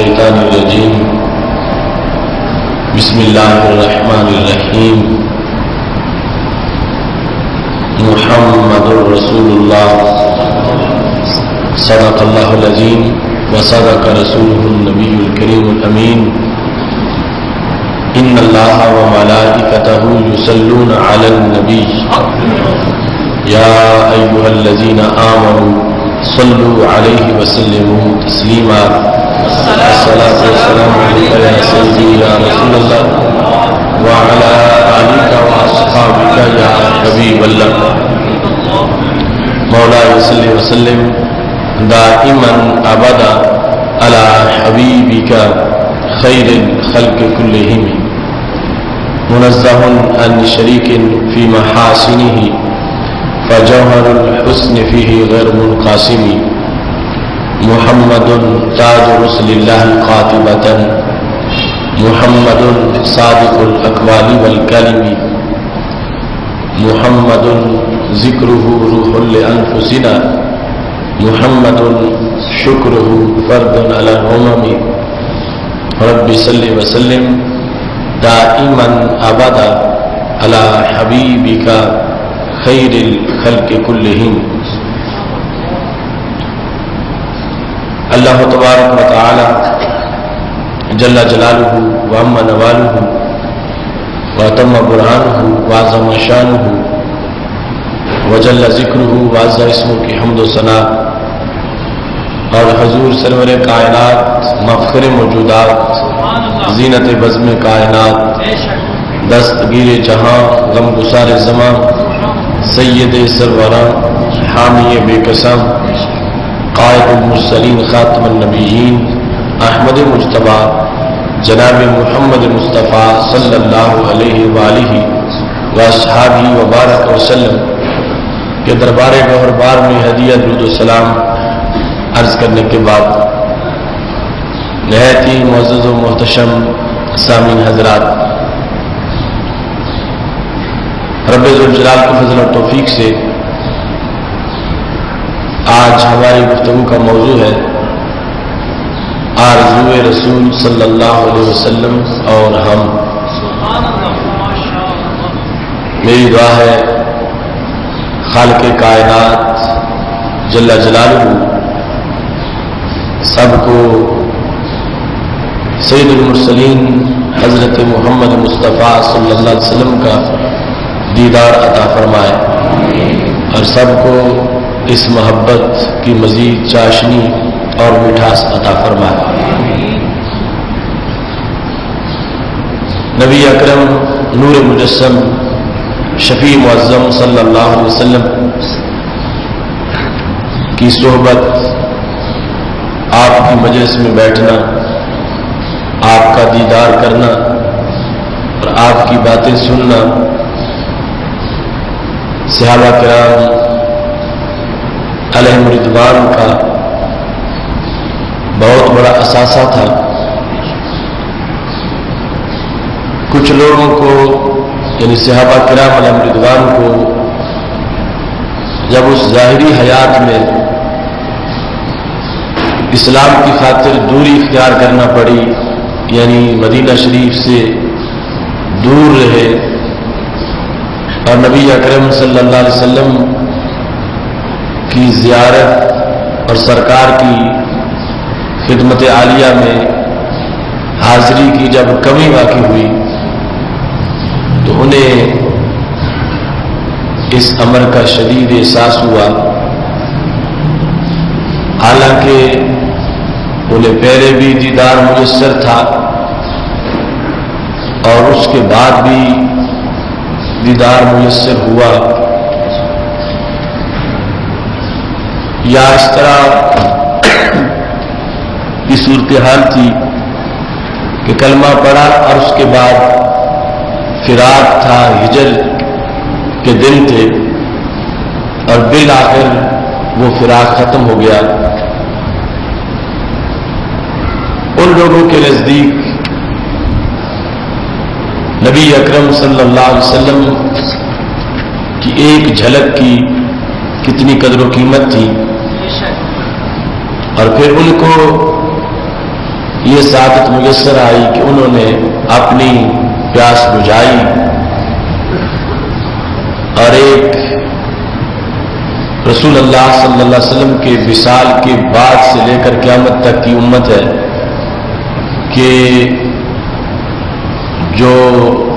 الشيطان الرجيم بسم الله الرحمن الرحيم محمد رسول الله صدق الله العظيم وصدق رسوله النبي الكريم الأمين إن الله وملائكته يصلون على النبي يا أيها الذين آمنوا صلوا عليه وسلموا تسليما الصلاة والسلام عليك يا سيدي يا رسول الله وعلى آلك وأصحابك يا حبيب الله مولاي صل وسلم دائما أبدا على حبيبك خير الخلق كلهم منزه عن شريك في محاسنه فجوهر الحسن فيه غير منقسم محمد تاج رسل الله قاطبة محمد صادق الأقوال والكلم محمد ذكره روح لأنفسنا محمد شكره فرد على الأمم رب صل وسلم دائما أبدا على حبيبك خير الخلق كلهم اللہ تبارک و تعالی جل جلالہ وعم نوالہ واتم برہانہ وعظم شانہ وجل ذکرہ وعز اسمہ کی حمد و ثنا اور حضور سرور کائنات مفخر موجودات زینت بزم کائنات دستگیر جہاں غم گسار زمان سید سروران حامی بے قسم قائد المرسلین خاتم النبیین احمد مجتبی جناب محمد مصطفیٰ صلی اللہ علیہ وآلہ واصحابہ وبارک وسلم کے دربار گوہر بار میں ہدیہ درود و سلام عرض کرنے کے بعد نہایت ہی معزز و محتشم سامعین حضرات، رب ذوالجلال کی فضل اور توفیق سے آج ہماری گفتگو کا موضوع ہے آرزوئے رسول صلی اللہ علیہ وسلم اور ہم۔ میری دعا ہے خالق کائنات جل جلالہ سب کو سید المرسلین حضرت محمد مصطفیٰ صلی اللہ علیہ وسلم کا دیدار عطا فرمائے اور سب کو اس محبت کی مزید چاشنی اور مٹھاس عطا فرمائے۔ نبی اکرم نور مجسم شفیع معظم صلی اللہ علیہ وسلم کی صحبت، آپ کی مجلس میں بیٹھنا، آپ کا دیدار کرنا اور آپ کی باتیں سننا صحابہ کرام علیہم رضوان کا بہت بڑا اثاثہ تھا۔ کچھ لوگوں کو یعنی صحابہ کرام علیہم رضوان کو جب اس ظاہری حیات میں اسلام کی خاطر دوری اختیار کرنا پڑی، یعنی مدینہ شریف سے دور رہے اور نبی اکرم صلی اللہ علیہ وسلم کی زیارت اور سرکار کی خدمت عالیہ میں حاضری کی جب کمی واقع ہوئی تو انہیں اس امر کا شدید احساس ہوا، حالانکہ انہیں پہلے بھی دیدار میسر تھا اور اس کے بعد بھی دیدار میسر ہوا، یا اس طرح کی صورتحال تھی کہ کلمہ پڑھا اور اس کے بعد فراق تھا، ہجر کے دن تھے اور بالآخر وہ فراق ختم ہو گیا۔ ان لوگوں کے نزدیک نبی اکرم صلی اللہ علیہ وسلم کی ایک جھلک کی کتنی قدر و قیمت تھی، اور پھر ان کو یہ سعادت میسر آئی کہ انہوں نے اپنی پیاس بجھائی اور ایک رسول اللہ صلی اللہ علیہ وسلم کے وصال کے بعد سے لے کر قیامت تک کی امت ہے کہ جو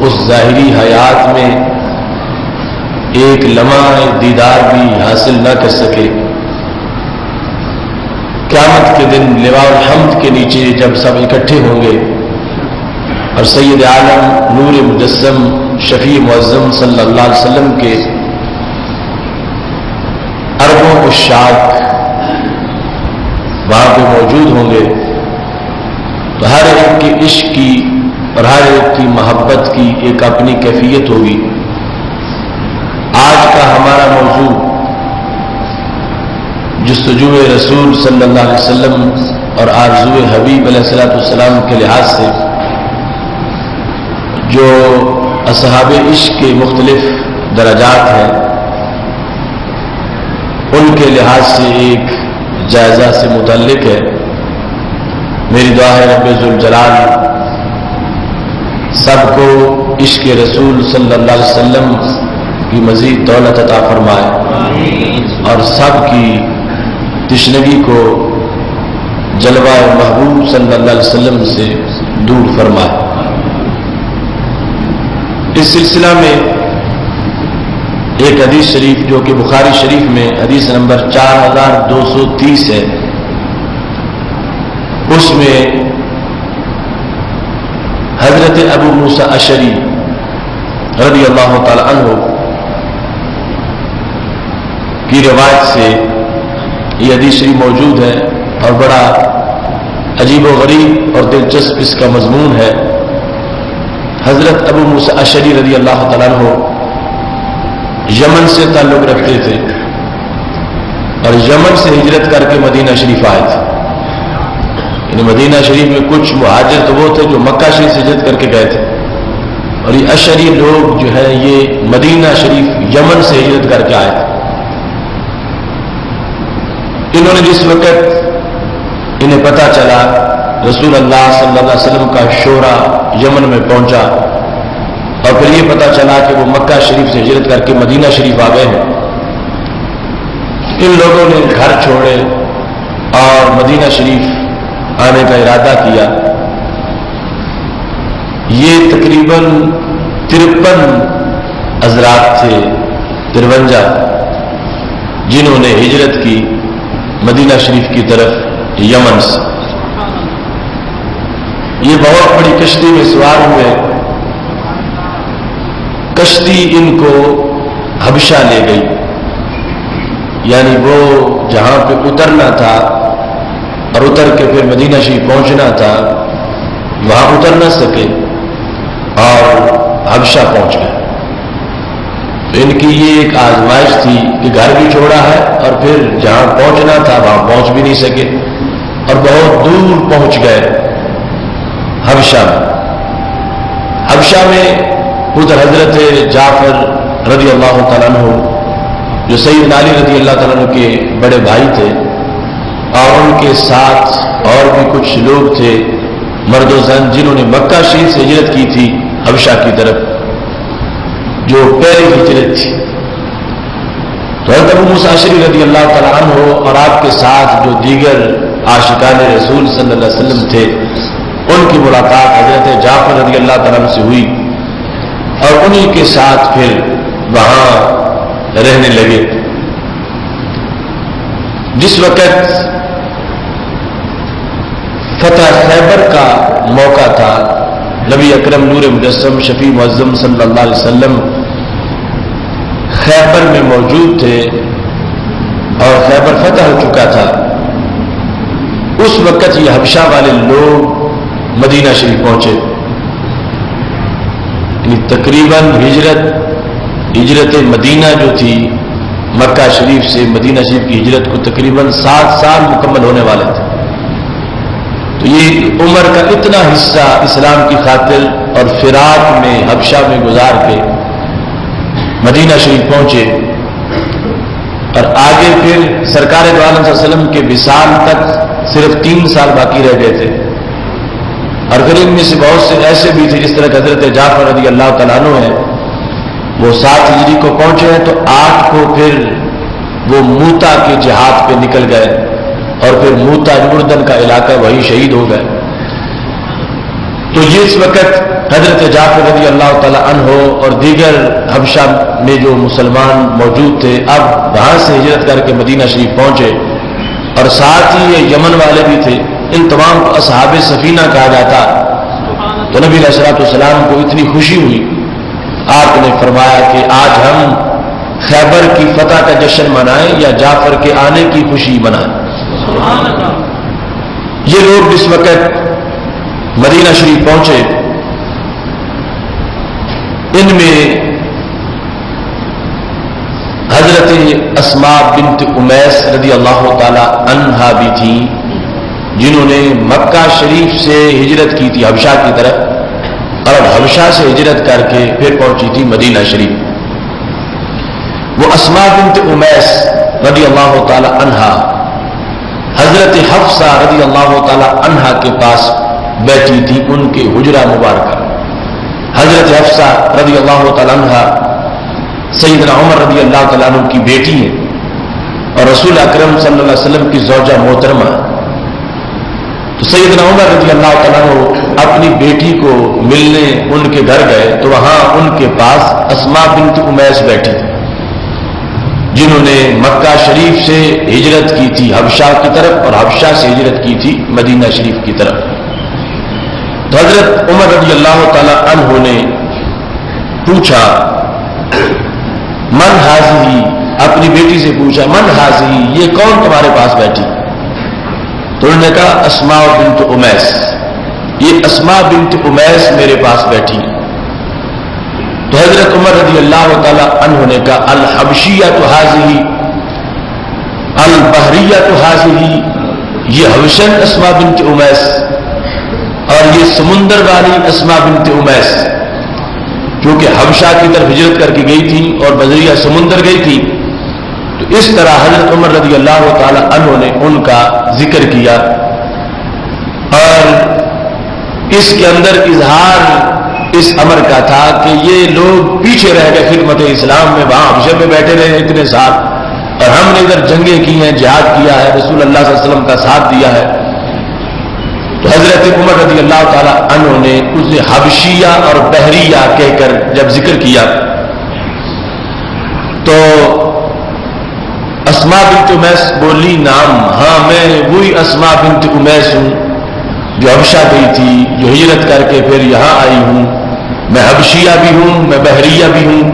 اس ظاہری حیات میں ایک لمحہ دیدار بھی حاصل نہ کر سکے، قیامت کے دن لواء الحمد کے نیچے جب سب اکٹھے ہوں گے اور سید عالم نور مجسم شفیع معظم صلی اللہ علیہ وسلم کے اربوں عشاق وہاں پہ موجود ہوں گے، تو ہر ایک کے عشق کی اور ہر ایک کی محبت کی ایک اپنی کیفیت ہوگی۔ آج کا ہمارا موضوع جستجو رسول صلی اللہ علیہ وسلم اور آرزو حبیب علیہ الصلوۃ والسلام کے لحاظ سے جو اصحاب عشق کے مختلف درجات ہیں ان کے لحاظ سے ایک جائزہ سے متعلق ہے۔ میری دعا ہے رب ذوالجلال سب کو عشق رسول صلی اللہ علیہ وسلم کی مزید دولت عطا فرمائے اور سب کی تشنگی کو جلوہ محبوب صلی اللہ علیہ وسلم سے دور فرمائے۔ اس سلسلہ میں ایک حدیث شریف جو کہ بخاری شریف میں حدیث نمبر 4230 ہے، اس میں حضرت ابو موسیٰ اشعری رضی اللہ تعالی عنہ کی روایت سے یہ حدیث شریف موجود ہے اور بڑا عجیب و غریب اور دلچسپ اس کا مضمون ہے۔ حضرت ابو موسیٰ اشعری رضی اللہ تعالیٰ عنہ یمن سے تعلق رکھتے تھے اور یمن سے ہجرت کر کے مدینہ شریف آئے تھے۔ یعنی مدینہ شریف میں کچھ مہاجر تو وہ تھے جو مکہ شریف سے ہجرت کر کے گئے تھے، اور یہ اشعری لوگ جو ہے یہ مدینہ شریف یمن سے ہجرت کر کے آئے تھے۔ انہوں نے جس وقت انہیں پتہ چلا رسول اللہ صلی اللہ علیہ وسلم کا شورا یمن میں پہنچا اور پھر یہ پتہ چلا کہ وہ مکہ شریف سے ہجرت کر کے مدینہ شریف آ گئے ہیں، ان لوگوں نے گھر چھوڑے اور مدینہ شریف آنے کا ارادہ کیا۔ یہ تقریباً 53 حضرات تھے، 53 جنہوں نے ہجرت کی مدینہ شریف کی طرف یمن سے۔ یہ بہت بڑی کشتی میں سوار ہوئے، کشتی ان کو حبشہ لے گئی، یعنی وہ جہاں پہ اترنا تھا اور اتر کے پھر مدینہ شریف پہنچنا تھا وہاں اتر نہ سکے اور حبشہ پہنچ گئے۔ تو ان کی یہ ایک آزمائش تھی کہ گھر بھی چھوڑا ہے اور پھر جہاں پہنچنا تھا وہاں پہنچ بھی نہیں سکے اور بہت دور پہنچ گئے حبشہ میں۔ حبشہ میں ادھر حضرت جعفر رضی اللہ تعالیٰ عنہ جو سید علی رضی اللہ تعالیٰ عنہ کے بڑے بھائی تھے اور ان کے ساتھ اور بھی کچھ لوگ تھے مرد و زن جنہوں نے مکہ شریف سے ہجرت کی تھی حبشہ کی طرف، جو پہلی ہجرت تھی۔ تو حضرت ابو موسیٰ اشعری رضی اللہ تعالیٰ عنہ اور آپ کے ساتھ جو دیگر عاشقان رسول صلی اللہ علیہ وسلم تھے ان کی ملاقات حضرت جعفر رضی اللہ تعالیٰ عنہ سے ہوئی اور انہی کے ساتھ پھر وہاں رہنے لگے۔ جس وقت فتح خیبر کا موقع تھا، نبی اکرم نور مجسم شفیع معظم صلی اللہ علیہ وسلم خیبر میں موجود تھے اور خیبر فتح ہو چکا تھا۔ اس وقت یہ حبشہ والے لوگ مدینہ شریف پہنچے، یعنی تقریباً ہجرت مدینہ جو تھی مکہ شریف سے مدینہ شریف کی ہجرت کو تقریباً 7 سال مکمل ہونے والے تھے۔ تو یہ عمر کا اتنا حصہ اسلام کی خاطر اور فراق میں حبشہ میں گزار کے مدینہ شریف پہنچے اور آگے پھر سرکار دو عالم صلی اللہ علیہ وسلم کے وصال تک صرف 3 سال باقی رہ گئے تھے۔ اور پھر ان میں سے بہت سے ایسے بھی تھے، جس طرح کہ حضرت جعفر رضی اللہ تعالیٰ عنہ ہیں، وہ 7 ہجری کو پہنچے ہیں تو 8 کو پھر وہ موتا کے جہاد پہ نکل گئے، اور پھر موتا جردن کا علاقہ وہی شہید ہو گئے۔ تو جس وقت حضرت جعفر رضی اللہ تعالیٰ عنہ اور دیگر حبشہ میں جو مسلمان موجود تھے، اب وہاں سے ہجرت کر کے مدینہ شریف پہنچے، اور ساتھ ہی یہ یمن والے بھی تھے، ان تمام کو اصحاب سفینہ کہا جاتا۔ تو نبی علیہ الصلوۃ والسلام کو اتنی خوشی ہوئی، آپ نے فرمایا کہ آج ہم خیبر کی فتح کا جشن منائیں یا جعفر کے آنے کی خوشی منائیں۔ یہ لوگ جس وقت مدینہ شریف پہنچے، ان میں حضرت اسماء بنت امیس رضی اللہ تعالی عنہا بھی تھی، جنہوں نے مکہ شریف سے ہجرت کی تھی حبشہ کی طرف، اور حبشہ سے ہجرت کر کے پھر پہنچی تھی مدینہ شریف۔ وہ اسماء بنت امیس رضی اللہ تعالی عنہا حضرت حفصہ رضی اللہ تعالی عنہا کے پاس بیٹھی تھی، ان کے حجرہ مبارکہ۔ حضرت حفصہ رضی اللہ تعالی عنہا سیدنا عمر رضی اللہ تعالیٰ عنہ کی بیٹی ہے، اور رسول اکرم صلی اللہ علیہ وسلم کی زوجہ محترمہ۔ تو سیدنا عمر رضی اللہ تعالیٰ عنہ اپنی بیٹی کو ملنے ان کے گھر گئے، تو وہاں ان کے پاس اسماء بنت امیس بیٹھی تھی، جنہوں نے مکہ شریف سے ہجرت کی تھی حبشہ کی طرف، اور حبشہ سے ہجرت کی تھی مدینہ شریف کی طرف۔ تو حضرت عمر رضی اللہ تعالیٰ عنہ نے پوچھا من حاضی، اپنی بیٹی سے پوچھا من حاضی، یہ کون تمہارے پاس بیٹھی؟ تو انہوں نے کہا اسماء بنت امیس، یہ اسماء بنت امیس میرے پاس بیٹھی۔ تو حضرت عمر رضی اللہ تعالی عنہ نے کہا الحبشیۃ حاضی البحریۃ حاضی، یہ حبشن اسماء بنت امیس اور یہ سمندر والی اسماء بنت امیس، کیونکہ حبشہ کی طرف ہجرت کر کے گئی تھی اور بذریعہ سمندر گئی تھی۔ تو اس طرح حضرت عمر رضی اللہ تعالی عنہ نے ان کا ذکر کیا، اور اس کے اندر اظہار اس امر کا تھا کہ یہ لوگ پیچھے رہ گئے خدمت اسلام میں، وہاں حبشہ میں بیٹھے رہے اتنے سال، اور ہم نے ادھر جنگیں کی ہیں، جہاد کیا ہے، رسول اللہ صلی اللہ علیہ وسلم کا ساتھ دیا ہے۔ تو حضرت عمر رضی اللہ تعالی عنہ نے اسے حبشیہ اور بحریہ کہہ کر جب ذکر کیا، تو اسماء بنت امیس بولی نام، ہاں میں وہی اسماء بنت امیس ہوں جو حبشہ گئی تھی، جو ہجرت کر کے پھر یہاں آئی ہوں، میں حبشیہ بھی ہوں، میں بحریہ بھی ہوں۔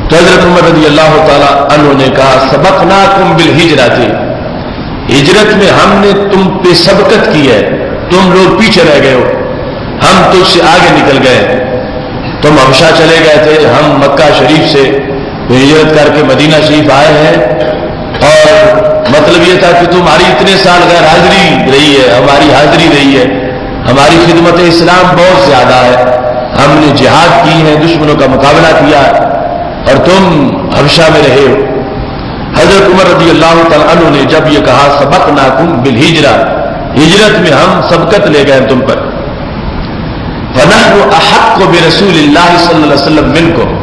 تو حضرت عمر رضی اللہ تعالی عنہ نے کہا سبقناکم بالہجرۃ، ہجرت میں ہم نے تم پہ سبقت کی ہے، تم لوگ پیچھے رہ گئے ہو، ہم تجھ سے آگے نکل گئے، تم حبشہ چلے گئے تھے، ہم مکہ شریف سے ہجرت کر کے مدینہ شریف آئے ہیں، اور مطلب یہ تھا کہ تمہاری اتنے سال غیر حاضری رہی ہے، ہماری حاضری رہی ہے، ہماری خدمت اسلام بہت زیادہ ہے، ہم نے جہاد کی ہے، دشمنوں کا مقابلہ کیا، اور تم حبشہ میں رہے ہو۔ حضرت عمر رضی اللہ تعالیٰ عنہ نے جب یہ کہا سبقناکم بالہجرہ، ہجرت میں ہم سبقت لے گئے تم پر، فنحن احق برسول اللہ صلی اللہ علیہ وسلم منکم،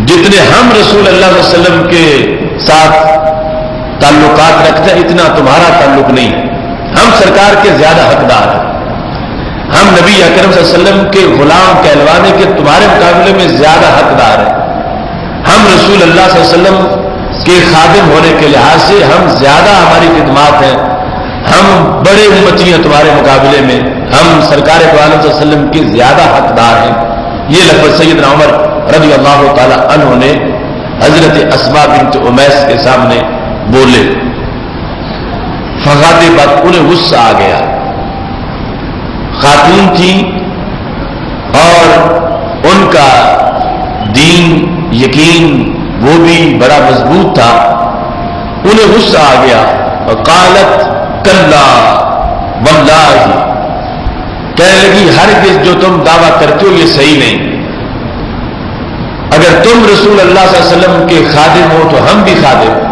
جتنے ہم رسول اللہ صلی اللہ علیہ وسلم کے ساتھ تعلقات رکھتے ہیں اتنا تمہارا تعلق نہیں، ہم سرکار کے زیادہ حقدار ہیں، ہم نبی اکرم صلی اللہ علیہ وسلم کے غلام کہلوانے کے تمہارے مقابلے میں زیادہ حقدار ہیں، ہم رسول اللہ صلی اللہ علیہ وسلم کے خادم ہونے کے لحاظ سے ہم زیادہ، ہماری خدمات ہیں، ہم بڑے امتی ہیں تمہارے مقابلے میں، ہم سرکار دو عالم صلی اللہ علیہ وسلم کے زیادہ حقدار ہیں۔ یہ لفظ سیدنا عمر رضی اللہ تعالی عنہ نے حضرت اسماء بنت امیس کے سامنے بولے، فغضبت، انہیں غصہ آ گیا، خاتون تھی اور ان کا دین یقین وہ بھی بڑا مضبوط تھا، انہیں غصہ آ گیا، وقالت کلا واللہ، کہنے لگی ہرگز جو تم دعویٰ کرتے ہو یہ صحیح نہیں، اگر تم رسول اللہ صلی اللہ علیہ وسلم کے خادم ہو تو ہم بھی خادم،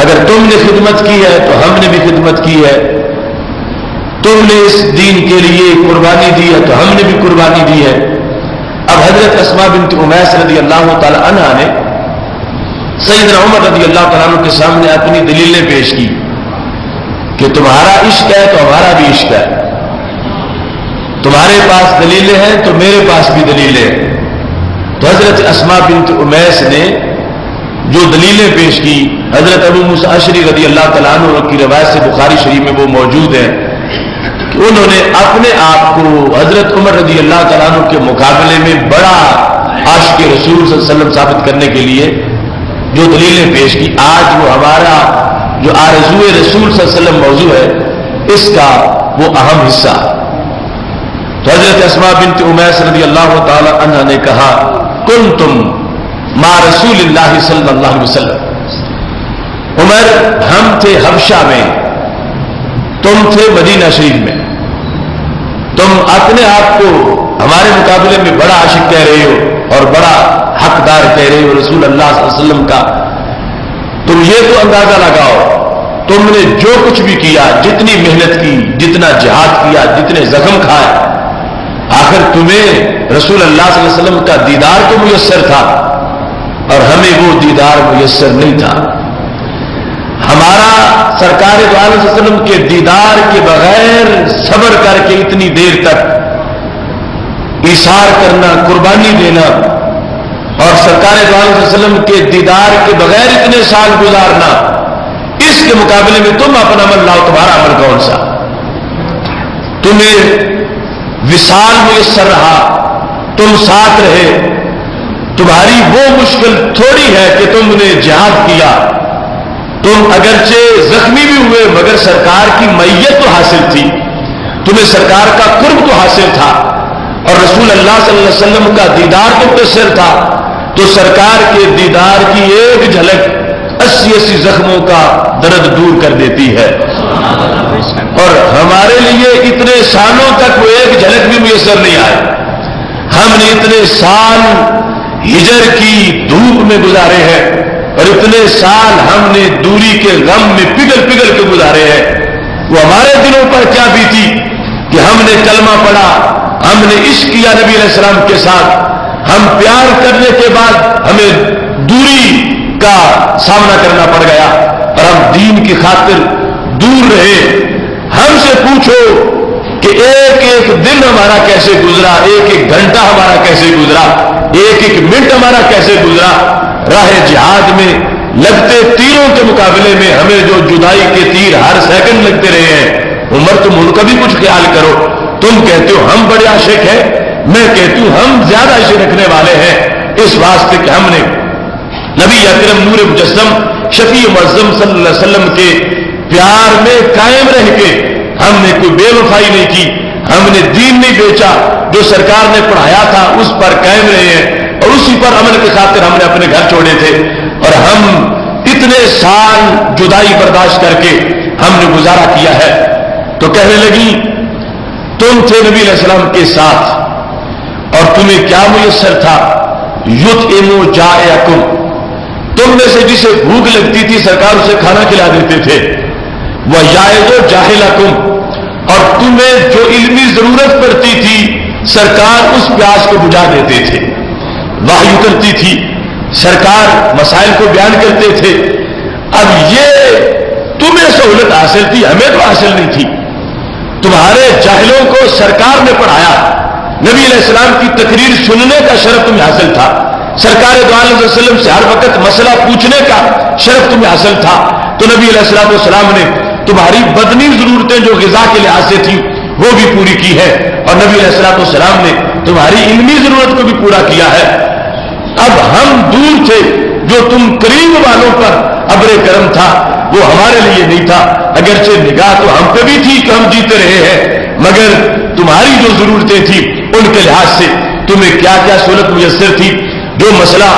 اگر تم نے خدمت کی ہے تو ہم نے بھی خدمت کی ہے، تم نے اس دین کے لیے قربانی دی ہے تو ہم نے بھی قربانی دی ہے۔ اب حضرت اسماء بنت امیس رضی اللہ تعالی عنہا نے سیدنا عمر رضی اللہ تعالیٰ عنہ کے سامنے اپنی دلیلیں پیش کی کہ تمہارا عشق ہے تو ہمارا بھی عشق ہے، تمہارے پاس دلیلیں ہیں تو میرے پاس بھی دلیلیں ہیں۔ تو حضرت اسماء بنت امیس نے جو دلیلیں پیش کی، حضرت ابو موسیٰ اشعری رضی اللہ تعالیٰ عنہ کی روایت سے بخاری شریف میں وہ موجود ہے کہ انہوں نے اپنے آپ کو حضرت عمر رضی اللہ تعالیٰ عنہ کے مقابلے میں بڑا عاشق رسول صلی اللہ علیہ وسلم ثابت کرنے کے لیے جو دلیلیں پیش کی، آج وہ ہمارا جو آرزوئے رسول صلی اللہ علیہ وسلم موضوع ہے اس کا وہ اہم حصہ۔ تو حضرت اسماء بنت امیس رضی اللہ تعالی عنہ نے کہا کنتم مع رسول اللہ صلی اللہ علیہ وسلم، عمر ہم تھے حبشہ میں، تم تھے مدینہ شریف میں، تم اپنے آپ کو ہمارے مقابلے میں بڑا عاشق کہہ رہے ہو اور بڑا حقدار کہہ رہے ہو رسول اللہ صلی اللہ علیہ وسلم کا، تم یہ تو اندازہ لگاؤ تم نے جو کچھ بھی کیا، جتنی محنت کی، جتنا جہاد کیا، جتنے زخم کھائے، آخر تمہیں رسول اللہ صلی اللہ علیہ وسلم کا دیدار تو میسر تھا اور ہمیں وہ دیدار میسر نہیں تھا۔ ہمارا سرکار دو عالم صلی اللہ علیہ وسلم کے دیدار کے بغیر صبر کر کے اتنی دیر تک ایثار کرنا، قربانی دینا، اور سرکار دو عالم صلی اللہ علیہ وسلم کے دیدار کے بغیر اتنے سال گزارنا، اس کے مقابلے میں تم اپنا عمل لاؤ، تمہارا عمل کون سا؟ تمہیں وصال میسر رہا، تم ساتھ رہے، تمہاری وہ مشکل تھوڑی ہے کہ تم نے جہاد کیا، تم اگرچہ زخمی بھی ہوئے مگر سرکار کی معیت تو حاصل تھی، تمہیں سرکار کا قرب تو حاصل تھا اور رسول اللہ صلی اللہ علیہ وسلم کا دیدار تو میسر تھا۔ تو سرکار کے دیدار کی ایک جھلک 80 زخموں کا درد دور کر دیتی ہے، اور ہمارے لیے اتنے سالوں تک وہ ایک جھلک بھی میسر نہیں آئے۔ ہم نے اتنے سال ہجر کی دھوپ میں گزارے ہیں اور اتنے سال ہم نے دوری کے غم میں پگھل پگھل کے گزارے ہیں، وہ ہمارے دلوں پر کیا بیتی کہ ہم نے کلمہ پڑھا، ہم نے عشق کیا نبی علیہ السلام کے ساتھ، ہم پیار کرنے کے بعد ہمیں دوری کا سامنا کرنا پڑ گیا اور ہم دین کی خاطر دور رہے۔ ہم سے پوچھو کہ ایک ایک دن ہمارا کیسے گزرا، ایک ایک گھنٹہ ہمارا کیسے گزرا، ایک ایک منٹ ہمارا کیسے گزرا، راہ جہاد میں لگتے تیروں کے مقابلے میں ہمیں جو جدائی کے تیر ہر سیکنڈ لگتے رہے ہیں۔ عمر تم ان کا بھی کچھ خیال کرو، تم کہتے ہو ہم بڑے عاشق ہیں، میں کہتی ہوں ہم زیادہ عشق رکھنے والے ہیں، اس واسطے کہ ہم نے نبی اکرم نور مجسم شفیع معظم صلی اللہ علیہ وسلم کے پیار میں قائم رہ کے ہم نے کوئی بے وفائی نہیں کی، ہم نے دین نہیں بیچا، جو سرکار نے پڑھایا تھا اس پر قائم رہے ہیں اور اسی پر عمل کی خاطر ہم نے اپنے گھر چھوڑے تھے، اور ہم اتنے سال جدائی برداشت کر کے ہم نے گزارا کیا ہے۔ تو کہنے لگی تم تھے نبی علیہ السلام کے ساتھ اور تمہیں کیا میسر تھا، یطعم جائعکم، تم میں سے جسے بھوک لگتی تھی سرکار اسے کھانا کھلا دیتے تھے، وَیَعِظُ جَاہِلَکُم، اور تمہیں جو علمی ضرورت پڑتی تھی سرکار اس پیاس کو بجھا دیتے تھے، وحی اترتی تھی سرکار مسائل کو بیان کرتے تھے۔ اب یہ تمہیں سہولت حاصل تھی، ہمیں تو حاصل نہیں تھی۔ تمہارے جاہلوں کو سرکار نے پڑھایا، نبی علیہ السلام کی تقریر سننے کا شرف تمہیں حاصل تھا، سرکار دو عالم صلی اللہ علیہ وسلم سے ہر وقت مسئلہ پوچھنے کا شرف تمہیں حاصل تھا۔ تو نبی علیہ السلام نے تمہاری بدنی ضرورتیں جو غذا کے لحاظ سے تھی وہ بھی پوری کی ہے، اور نبی علیہ السلام نے تمہاری علمی ضرورت کو بھی پورا کیا ہے۔ اب ہم دور تھے، جو تم قریب والوں پر ابر کرم تھا وہ ہمارے لیے نہیں تھا، اگرچہ نگاہ تو ہم پہ بھی تھی کہ ہم جیتے رہے ہیں، مگر تمہاری جو ضرورتیں تھیں ان کے لحاظ سے تمہیں کیا کیا سہولت میسر تھی، جو مسئلہ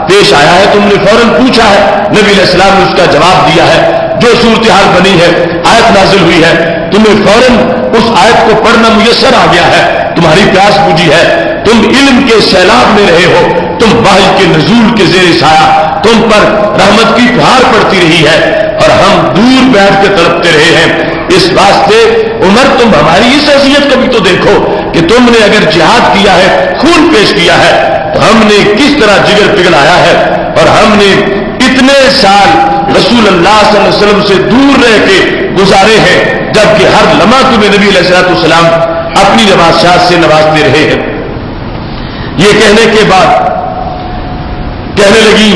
پیش آیا ہے تم نے فوراً پوچھا ہے، نبی علیہ السلام نے اس کا جواب دیا ہے، جو صورتحال بنی ہے آیت نازل ہوئی ہے تمہیں فوراً اس آیت کو پڑھنا میسر آ گیا ہے، تمہاری پیاس بجھی ہے، تم علم کے سیلاب میں رہے ہو، تم وحی کے نزول کے زیر سایہ تم پر رحمت کی پہاڑ پڑتی رہی ہے، اور ہم دور بیٹھ کے تڑپتے رہے ہیں. اس واسطے عمر تم ہماری اس حیثیت کو بھی تو دیکھو کہ تم نے اگر جہاد کیا ہے، خون پیش کیا ہے، تو ہم نے کس طرح جگر پگھلایا ہے، اور ہم نے اتنے سال رسول اللہ صلی اللہ علیہ وسلم سے دور رہ کے گزارے ہیں، جبکہ ہر لمحہ تمہیں نبی علیہ السلام اپنی نوازشات سے نوازتے رہے ہیں. یہ کہنے کے بعد کہنے لگی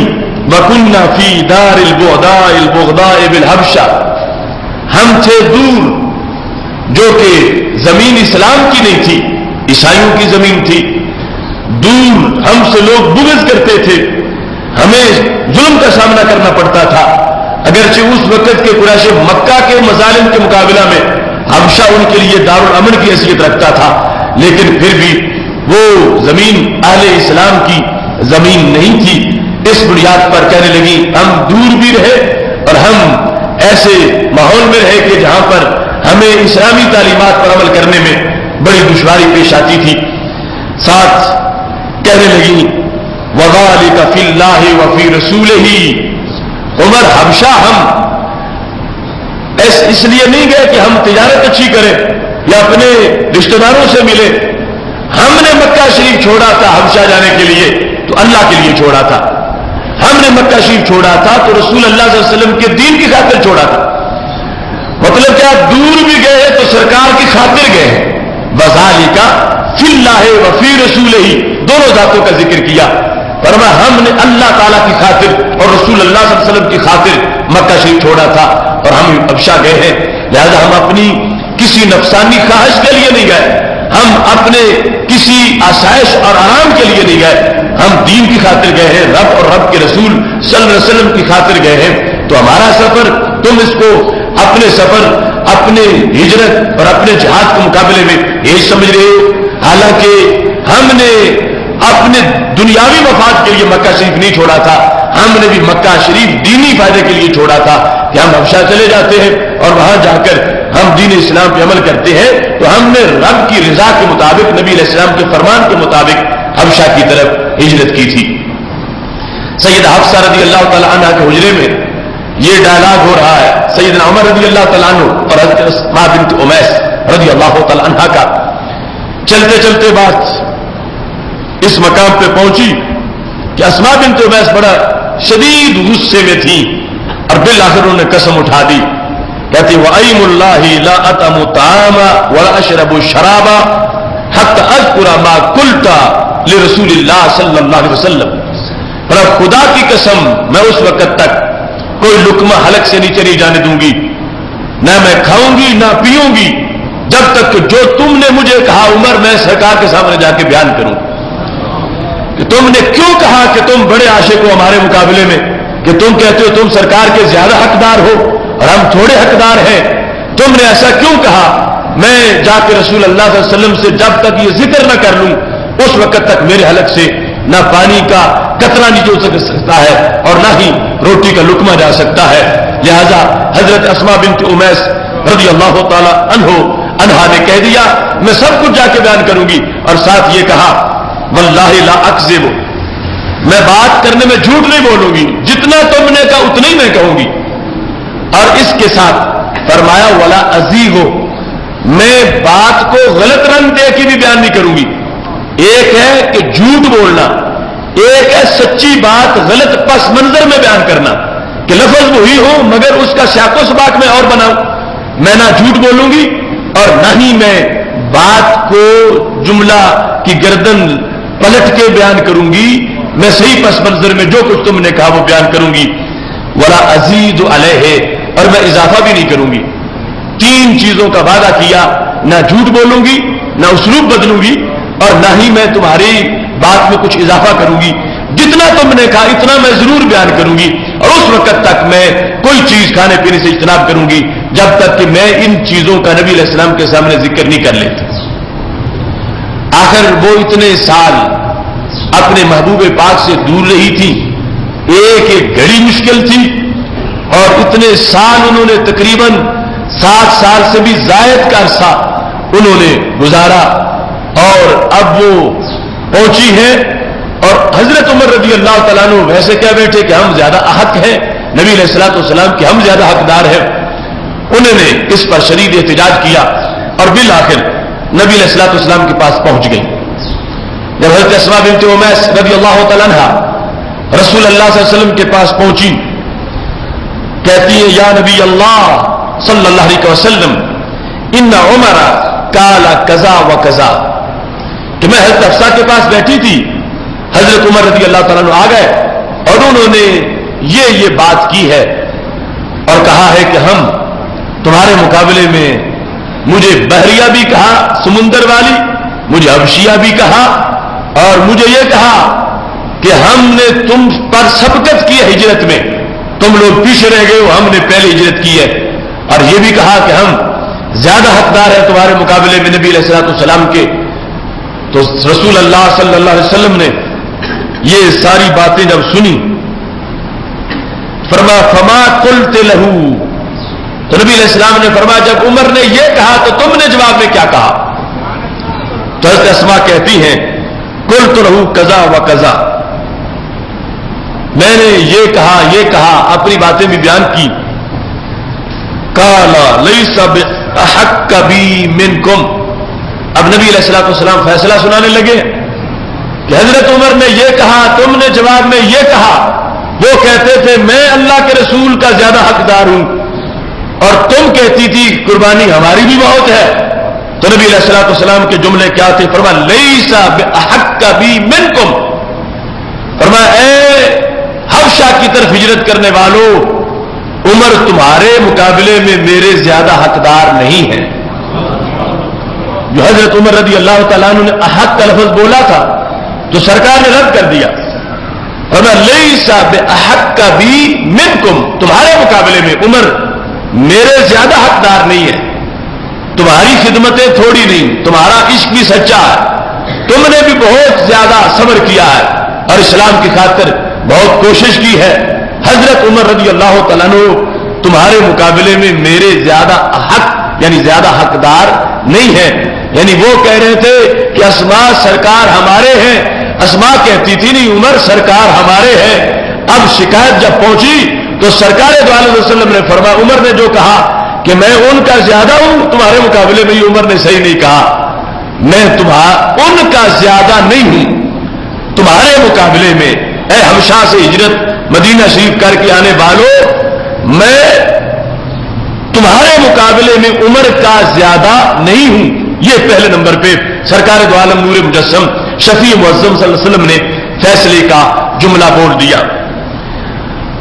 وَكُنَّا فِي دَارِ الْبُغْضَاءِ الْبُغْضَاءِ بِالْحَبْشَةِ، ہم تھے دور، جو کہ زمین اسلام کی نہیں تھی، عیسائیوں کی زمین تھی. دور ہم سے لوگ بغض کرتے تھے، ہمیں ظلم کا سامنا کرنا پڑتا تھا. اگرچہ اس وقت کے قریش مکہ کے مظالم کے مقابلہ میں حبشہ ان کے لیے دارالامن کی حیثیت رکھتا تھا، لیکن پھر بھی وہ زمین اہل اسلام کی زمین نہیں تھی. اس بنیاد پر کہنے لگی ہم دور بھی رہے اور ہم ایسے ماحول میں رہے کہ جہاں پر ہمیں اسلامی تعلیمات پر عمل کرنے میں بڑی دشواری پیش آتی تھی. ساتھ کہنے لگی وَذَلِكَ فِي اللَّهِ وَفِي رَسُولِهِ، عمر حبشہ ہم اس لیے نہیں گئے کہ ہم تجارت اچھی کریں یا اپنے رشتہ داروں سے ملے. ہم نے مکہ شریف چھوڑا تھا حبشہ جانے کے لیے تو اللہ کے لیے چھوڑا تھا. ہم نے مکہ شریف چھوڑا تھا تو رسول اللہ صلی اللہ علیہ وسلم کے دین کی خاطر چھوڑا تھا. مطلب کیا دور بھی گئے ہیں تو سرکار کی خاطر گئے ہیں. وَذَلِكَ فِي اللَّهِ وَفِي رَسُولِهِ، دونوں ذاتوں کا ذکر کیا. فرمایا ہم نے اللہ تعالیٰ کی خاطر اور رسول اللہ صلی اللہ علیہ وسلم کی خاطر مکہ شریف چھوڑا تھا اور ہم حبشہ گئے ہیں. لہذا ہم اپنی کسی نفسانی خواہش کے لیے نہیں گئے، ہم اپنے کسی آسائش اور آرام کے لیے نہیں گئے، ہم دین کی خاطر گئے ہیں، رب اور رب کے رسول صلی اللہ علیہ وسلم کی خاطر گئے ہیں. تو ہمارا سفر، تم اس کو اپنے سفر، اپنے ہجرت اور اپنے جہاد کے مقابلے میں یہ سمجھ رہے ہو. حالانکہ ہم نے اپنے دنیاوی مفاد کے لیے مکہ شریف نہیں چھوڑا تھا، ہم نے بھی مکہ شریف دینی فائدے کے لیے چھوڑا تھا کہ ہم حبشہ چلے جاتے ہیں اور وہاں جا کر ہم دین اسلام پہ عمل کرتے ہیں. تو ہم نے رب کی رضا کے مطابق، نبی علیہ السلام کے فرمان کے مطابق حبشہ کی طرف ہجرت کی تھی. سیدہ حفصہ رضی اللہ تعالیٰ عنہ کے حجرے میں یہ ڈائلاگ ہو رہا ہے سیدنا عمر رضی اللہ تعالیٰ عنہ اور حضرت اسماء بنت امیس رضی اللہ تعالیٰ عنہ کا. چلتے چلتے بات اس مقام پہ پہنچی کہ اسماء بنت امیس بڑا شدید غصے میں تھی اور بالآخر انہوں نے قسم اٹھا دی. کہتی وَأَيْمُ اللَّهِ لَا أَطْعَمُ الطَّعَامَ وَلَا أَشْرَبُ الشَّرَابَ حَتَّى أَذْكُرَ مَا قُلْتَ لِرَسُولِ اللَّهِ صلی اللہ علیہ وسلم. پر خدا کی قسم میں اس وقت تک کوئی لقمہ حلق سے نیچے نہیں جانے دوں گی، نہ میں کھاؤں گی نہ پیوں گی جب تک کہ جو تم نے مجھے کہا عمر میں سرکار کے سامنے جا کے بیان کروں کہ تم نے کیوں کہا کہ تم بڑے عاشق ہو ہمارے مقابلے میں، کہ تم کہتے ہو تم سرکار کے زیادہ حقدار ہو اور ہم تھوڑے حقدار ہیں. تم نے ایسا کیوں کہا؟ میں جا کے رسول اللہ صلی اللہ علیہ وسلم سے جب تک یہ ذکر نہ کر لوں اس وقت تک میرے حلق سے نہ پانی کا قطرہ نہیں جو سکتا ہے اور نہ ہی روٹی کا لقمہ جا سکتا ہے. لہذا حضرت اسماء بنت امیس رضی اللہ تعالی عنہا نے کہہ دیا میں سب کچھ جا کے بیان کروں گی، اور ساتھ یہ کہا واللہ لا اکذب، میں بات کرنے میں جھوٹ نہیں بولوں گی، جتنا تم نے کہا اتنا ہی میں کہوں گی. اور اس کے ساتھ فرمایا ولا ازیغ، میں بات کو غلط رنگ دے کے بھی بیان نہیں کروں گی. ایک ہے کہ جھوٹ بولنا، ایک ہے سچی بات غلط پس منظر میں بیان کرنا کہ لفظ وہی ہو مگر اس کا سیاق و سباق میں اور بناؤں. میں نہ جھوٹ بولوں گی اور نہ ہی میں بات کو جملہ کی گردن پلٹ کے بیان کروں گی، میں صحیح پس منظر میں جو کچھ تم نے کہا وہ بیان کروں گی. ولا ازید علیہ، اور میں اضافہ بھی نہیں کروں گی. تین چیزوں کا وعدہ کیا، نہ جھوٹ بولوں گی، نہ اسلوب بدلوں گی، اور نہ ہی میں تمہاری بات میں کچھ اضافہ کروں گی. جتنا تم نے کہا اتنا میں ضرور بیان کروں گی، اور اس وقت تک میں کوئی چیز کھانے پینے سے اجتناب کروں گی جب تک کہ میں ان چیزوں کا نبی علیہ السلام کے سامنے ذکر نہیں کر لیتا. آخر وہ اتنے سال اپنے محبوب پاک سے دور رہی تھی، ایک ایک گھڑی مشکل تھی، اور اتنے سال انہوں نے تقریباً 7 سال سے بھی زائد کا عرصہ انہوں نے گزارا، اور اب وہ پہنچی ہے. اور حضرت عمر رضی اللہ تعالیٰ عنہ ویسے کہہ بیٹھے کہ ہم زیادہ احق ہیں نبی علیہ الصلوۃ والسلام کے ہم زیادہ حقدار ہیں. انہوں نے اس پر شدید احتجاج کیا اور بالآخر نبی علیہ الصلوۃ والسلام کے پاس پہنچ گئی. جب حضرت اسماء بنت امیس رضی اللہ تعالیٰ عنہا رسول اللہ صلی اللہ علیہ وسلم کے پاس پہنچی، کہتی ہے یا نبی اللہ صلی اللہ علیہ وسلم ان عمر قال کذا و کذا، کہ میں حضرت حفصہ کے پاس بیٹھی تھی، حضرت عمر رضی اللہ تعالیٰ عنہ آ گئے اور انہوں نے یہ بات کی ہے اور کہا ہے کہ ہم تمہارے مقابلے میں، مجھے بحریہ بھی کہا سمندر والی، مجھے حبشیہ بھی کہا، اور مجھے یہ کہا کہ ہم نے تم پر سبقت کی ہے ہجرت میں، تم لوگ پیچھے رہ گئے ہو، ہم نے پہلے ہجرت کی ہے. اور یہ بھی کہا کہ ہم زیادہ حقدار ہیں تمہارے مقابلے میں نبی علیہ الصلوۃ والسلام کے. تو رسول اللہ صلی اللہ علیہ وسلم نے یہ ساری باتیں جب سنی، فرمایا فما قلت له، تو نبی علیہ السلام نے فرمایا جب عمر نے یہ کہا تو تم نے جواب میں کیا کہا؟ تو حضرت اسماء کہتی ہیں قلت له کذا و کذا، میں نے یہ کہا اپنی باتیں بھی بیان کی. قال لیس باحق بی منکم، اب نبی علیہ الصلوۃ والسلام فیصلہ سنانے لگے کہ حضرت عمر نے یہ کہا، تم نے جواب میں یہ کہا. وہ کہتے تھے میں اللہ کے رسول کا زیادہ حقدار ہوں، اور تم کہتی تھی قربانی ہماری بھی بہت ہے. تو نبی علیہ الصلوۃ والسلام کے جملے کیا تھے؟ فرمایا لیس باحق بی منکم، فرمایا اے حبشہ کی طرف ہجرت کرنے والوں، عمر تمہارے مقابلے میں میرے زیادہ حقدار نہیں ہے. جو حضرت عمر رضی اللہ تعالیٰ عنہ نے احق کا لفظ بولا تھا تو سرکار نے رد کر دیا، فرمایا لیس باحق بی منکم، تمہارے مقابلے میں عمر میرے زیادہ حقدار نہیں ہے. تمہاری خدمتیں تھوڑی نہیں، تمہارا عشق بھی سچا ہے، تم نے بھی بہت زیادہ صبر کیا ہے اور اسلام کی خاطر بہت کوشش کی ہے. حضرت عمر رضی اللہ تعالیٰ عنہ تمہارے مقابلے میں میرے زیادہ حق یعنی زیادہ حقدار نہیں ہے. یعنی وہ کہہ رہے تھے کہ اسماء سرکار ہمارے ہیں، اسماء کہتی تھی نہیں عمر سرکار ہمارے ہیں. اب شکایت جب پہنچی تو سرکار دو علیہ وسلم نے فرمایا عمر نے جو کہا کہ میں ان کا زیادہ ہوں تمہارے مقابلے میں، یہ عمر نے صحیح نہیں کہا. میں ان کا زیادہ نہیں ہوں تمہارے مقابلے میں. اے حبشہ سے ہجرت مدینہ شریف کر کے آنے والوں، میں تمہارے مقابلے میں عمر کا زیادہ نہیں ہوں. یہ پہلے نمبر پہ سرکار دو عالم نور مجسم شفیع معظم صلی اللہ علیہ وسلم نے فیصلے کا جملہ بول دیا.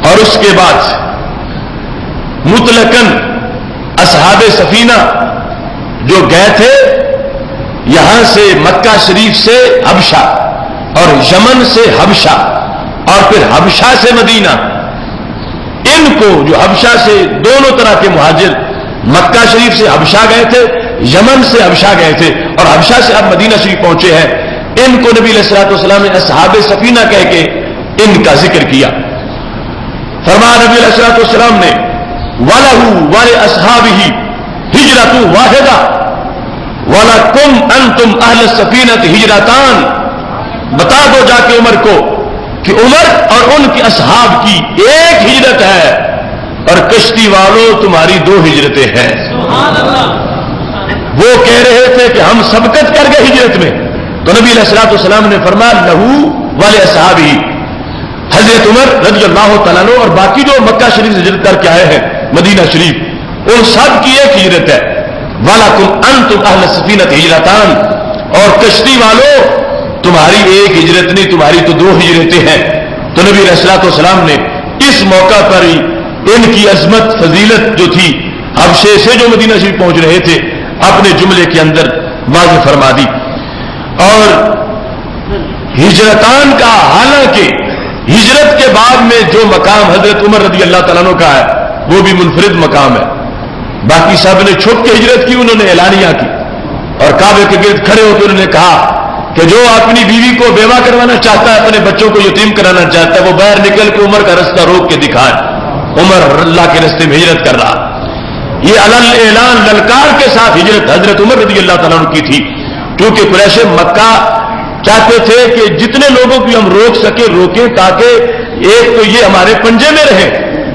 اور اس کے بعد مطلقاً اصحاب سفینہ جو گئے تھے یہاں سے مکہ شریف سے حبشہ اور یمن سے حبشہ اور پھر حبشہ سے مدینہ، ان کو جو حبشہ سے دونوں طرح کے مہاجر مکہ شریف سے حبشہ گئے تھے، یمن سے حبشہ گئے تھے اور حبشہ سے اب مدینہ شریف پہنچے ہیں، ان کو نبی علیہ الصلوۃ والسلام نے اصحاب سفینہ کہہ کے ان کا ذکر کیا. فرمایا نبی علیہ الصلوۃ والسلام نے وَلَهُ وَلِأَصْحَابِهِ هِجْرَةٌ وَاحِدَةٌ وَلَكُمْ أَنْتُمْ أَهْلُ السَّفِينَةِ هِجْرَتَانِ، بتا دو جا کے عمر کو کہ عمر اور ان کے اصحاب کی ایک ہجرت ہے اور کشتی والوں تمہاری دو ہجرتیں ہیں. سبحان اللہ. وہ کہہ رہے تھے کہ ہم سبقت کر گئے ہجرت میں، تو نبی علیہ الصلوۃ والسلام نے فرمایا لَهُ وَلِأَصْحَابِهِ، حضرت عمر رضی اللہ تعالیٰ عنہ اور باقی جو مکہ شریف سے ہجرت کر کے آئے ہیں مدینہ شریف، ان سب کی ایک ہجرت ہے. وَلَكُمْ أَنْتُمْ أَهْلُ السَّفِينَةِ هِجْرَتَانِ، اور کشتی والوں تمہاری ایک ہجرت نہیں، تمہاری تو دو ہجرتیں ہیں. تو نبی علیہ الصلوۃ والسلام نے اس موقع پر ہی ان کی عظمت فضیلت جو تھی حبشے سے جو مدینہ شریف پہنچ رہے تھے اپنے جملے کے اندر واضح فرما دی. اور ہجرتان کا، حالانکہ ہجرت کے بعد میں جو مقام حضرت عمر رضی اللہ تعالیٰ عنہ کا ہے وہ بھی منفرد مقام ہے. باقی سب نے چھپ کے ہجرت کی، انہوں نے اعلانیہ کی اور کعبے کے گرد کھڑے ہو کے انہوں نے کہا کہ جو اپنی بیوی کو بیوہ کروانا چاہتا ہے، اپنے بچوں کو یتیم کرانا چاہتا ہے، وہ باہر نکل کے عمر کا رستہ روک کے دکھائے. عمر اللہ کے رستے میں ہجرت کر رہا. یہ اعلان للکار کے ساتھ ہجرت حضرت عمر رضی اللہ تعالیٰ عنہ کی تھی، کیونکہ قریش مکہ چاہتے تھے کہ جتنے لوگوں کو ہم روک سکے روکیں، تاکہ ایک تو یہ ہمارے پنجے میں رہیں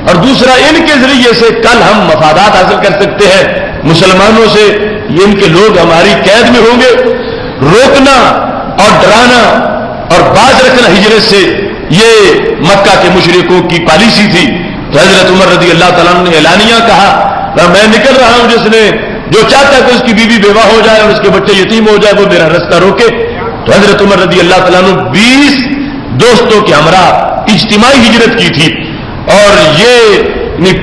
اور دوسرا ان کے ذریعے سے کل ہم مفادات حاصل کر سکتے ہیں مسلمانوں سے، یہ ان کے لوگ ہماری قید میں ہوں گے۔ روکنا اور ڈرانا اور باز رکھنا ہجرت سے، یہ مکہ کے مشرکوں کی پالیسی تھی۔ تو حضرت عمر رضی اللہ تعالیٰ عنہ نے اعلانیہ کہا میں نکل رہا ہوں، جس نے جو چاہتا ہے کہ اس کی بیوی بیوہ ہو جائے اور اس کے بچے یتیم ہو جائے وہ میرا رستہ روکے۔ تو حضرت عمر رضی اللہ تعالیٰ عنہ 20 دوستوں کے ہمراہ اجتماعی ہجرت کی تھی، اور یہ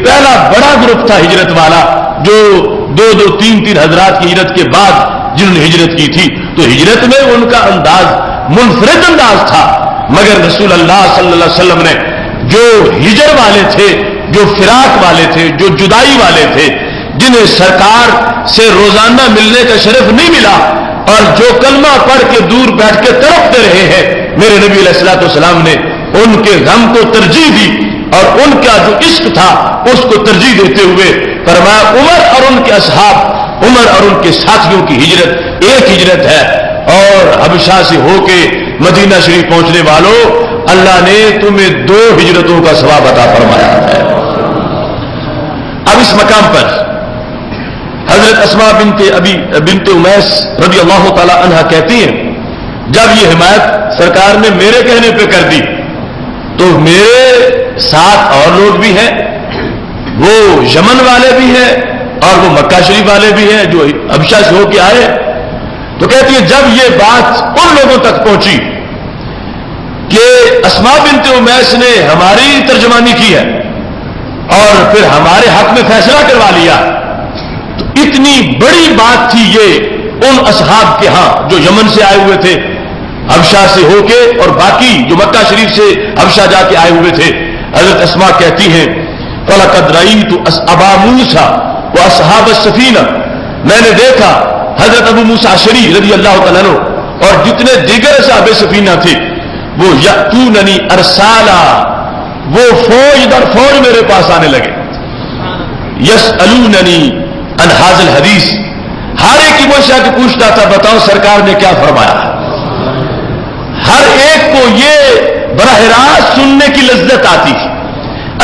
پہلا بڑا گروپ تھا ہجرت والا، جو 2 3 حضرات کی ہجرت کے بعد جنہوں نے ہجرت کی تھی۔ تو ہجرت میں ان کا انداز منفرد انداز تھا، مگر رسول اللہ صلی اللہ علیہ وسلم نے جو ہجر والے تھے، جو فراق والے تھے، جو جدائی والے تھے، جنہیں سرکار سے روزانہ ملنے کا شرف نہیں ملا اور جو کلمہ پڑھ کے دور بیٹھ کے تڑپتے رہے ہیں، میرے نبی علیہ الصلوۃ والسلام نے ان کے غم کو ترجیح دی اور ان کا جو عشق تھا اس کو ترجیح دیتے ہوئے فرمایا عمر اور ان کے اصحاب، عمر اور ان کے ساتھیوں کی ہجرت ایک ہجرت ہے، اور حبشہ سے ہو کے مدینہ شریف پہنچنے والوں، اللہ نے تمہیں 2 ہجرتوں کا ثواب عطا فرمایا ہے۔ اب اس مقام پر حضرت اسماء بنت امیس رضی اللہ تعالی عنہا کہتی ہیں جب یہ حمایت سرکار نے میرے کہنے پہ کر دی تو میرے ساتھ اور لوگ بھی ہیں، وہ یمن والے بھی ہیں اور وہ مکہ شریف والے بھی ہیں جو حبشہ سے ہو کے آئے۔ تو کہتی ہے جب یہ بات ان لوگوں تک پہنچی کہ اسماء بنت امیس نے ہماری ترجمانی کی ہے اور پھر ہمارے حق میں فیصلہ کروا لیا، تو اتنی بڑی بات تھی یہ ان اصحاب کے ہاں جو یمن سے آئے ہوئے تھے حبشہ سے ہو کے، اور باقی جو مکہ شریف سے حبشہ جا کے آئے ہوئے تھے۔ حضرت اسماء کہتی ہیں فَلَقَدْ رَأَيْتُ أَبَا مُوسَىٰ وَأَصْحَابَ السَّفِينَةِ، میں نے دیکھا حضرت ابو موسیٰ اشعری رضی اللہ تعالیٰ عنہ اور جتنے دیگر اصحاب سفینہ تھے وہ یأتوننی ارسالا، وہ فوج در فوج میرے پاس آنے لگے، یسألوننی عن ھذا الحدیث، ہر ایک کی مجھ سے آ کے پوچھتا تھا بتاؤ سرکار نے کیا فرمایا۔ ہر ایک کو یہ براہ راست سننے کی لذت آتی تھی۔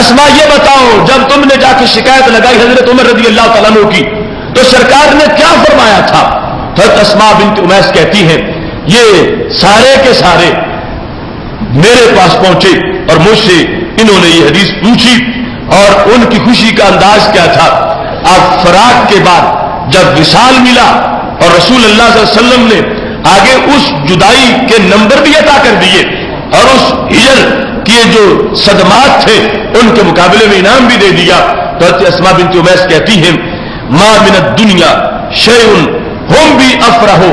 اسماء یہ بتاؤ جب تم نے جا کے شکایت لگائی حضرت عمر رضی اللہ تعالیٰ عنہ کی تو سرکار نے کیا فرمایا تھا؟ حضرت اسماء بنت امیس کہتی ہیں یہ سارے کے سارے میرے پاس پہنچے اور مجھ سے انہوں نے یہ حدیث پوچھی، اور ان کی خوشی کا انداز کیا تھا۔ اب فراق کے بعد جب وصال ملا اور رسول اللہ صلی اللہ علیہ وسلم نے آگے اس جدائی کے نمبر بھی عطا کر دیے اور اس ہجر کے جو صدمات تھے ان کے مقابلے میں انعام بھی دے دیا، تو حضرت اسماء بنت امیس کہتی ہیں ما من الدنیا شیء هم بی افرح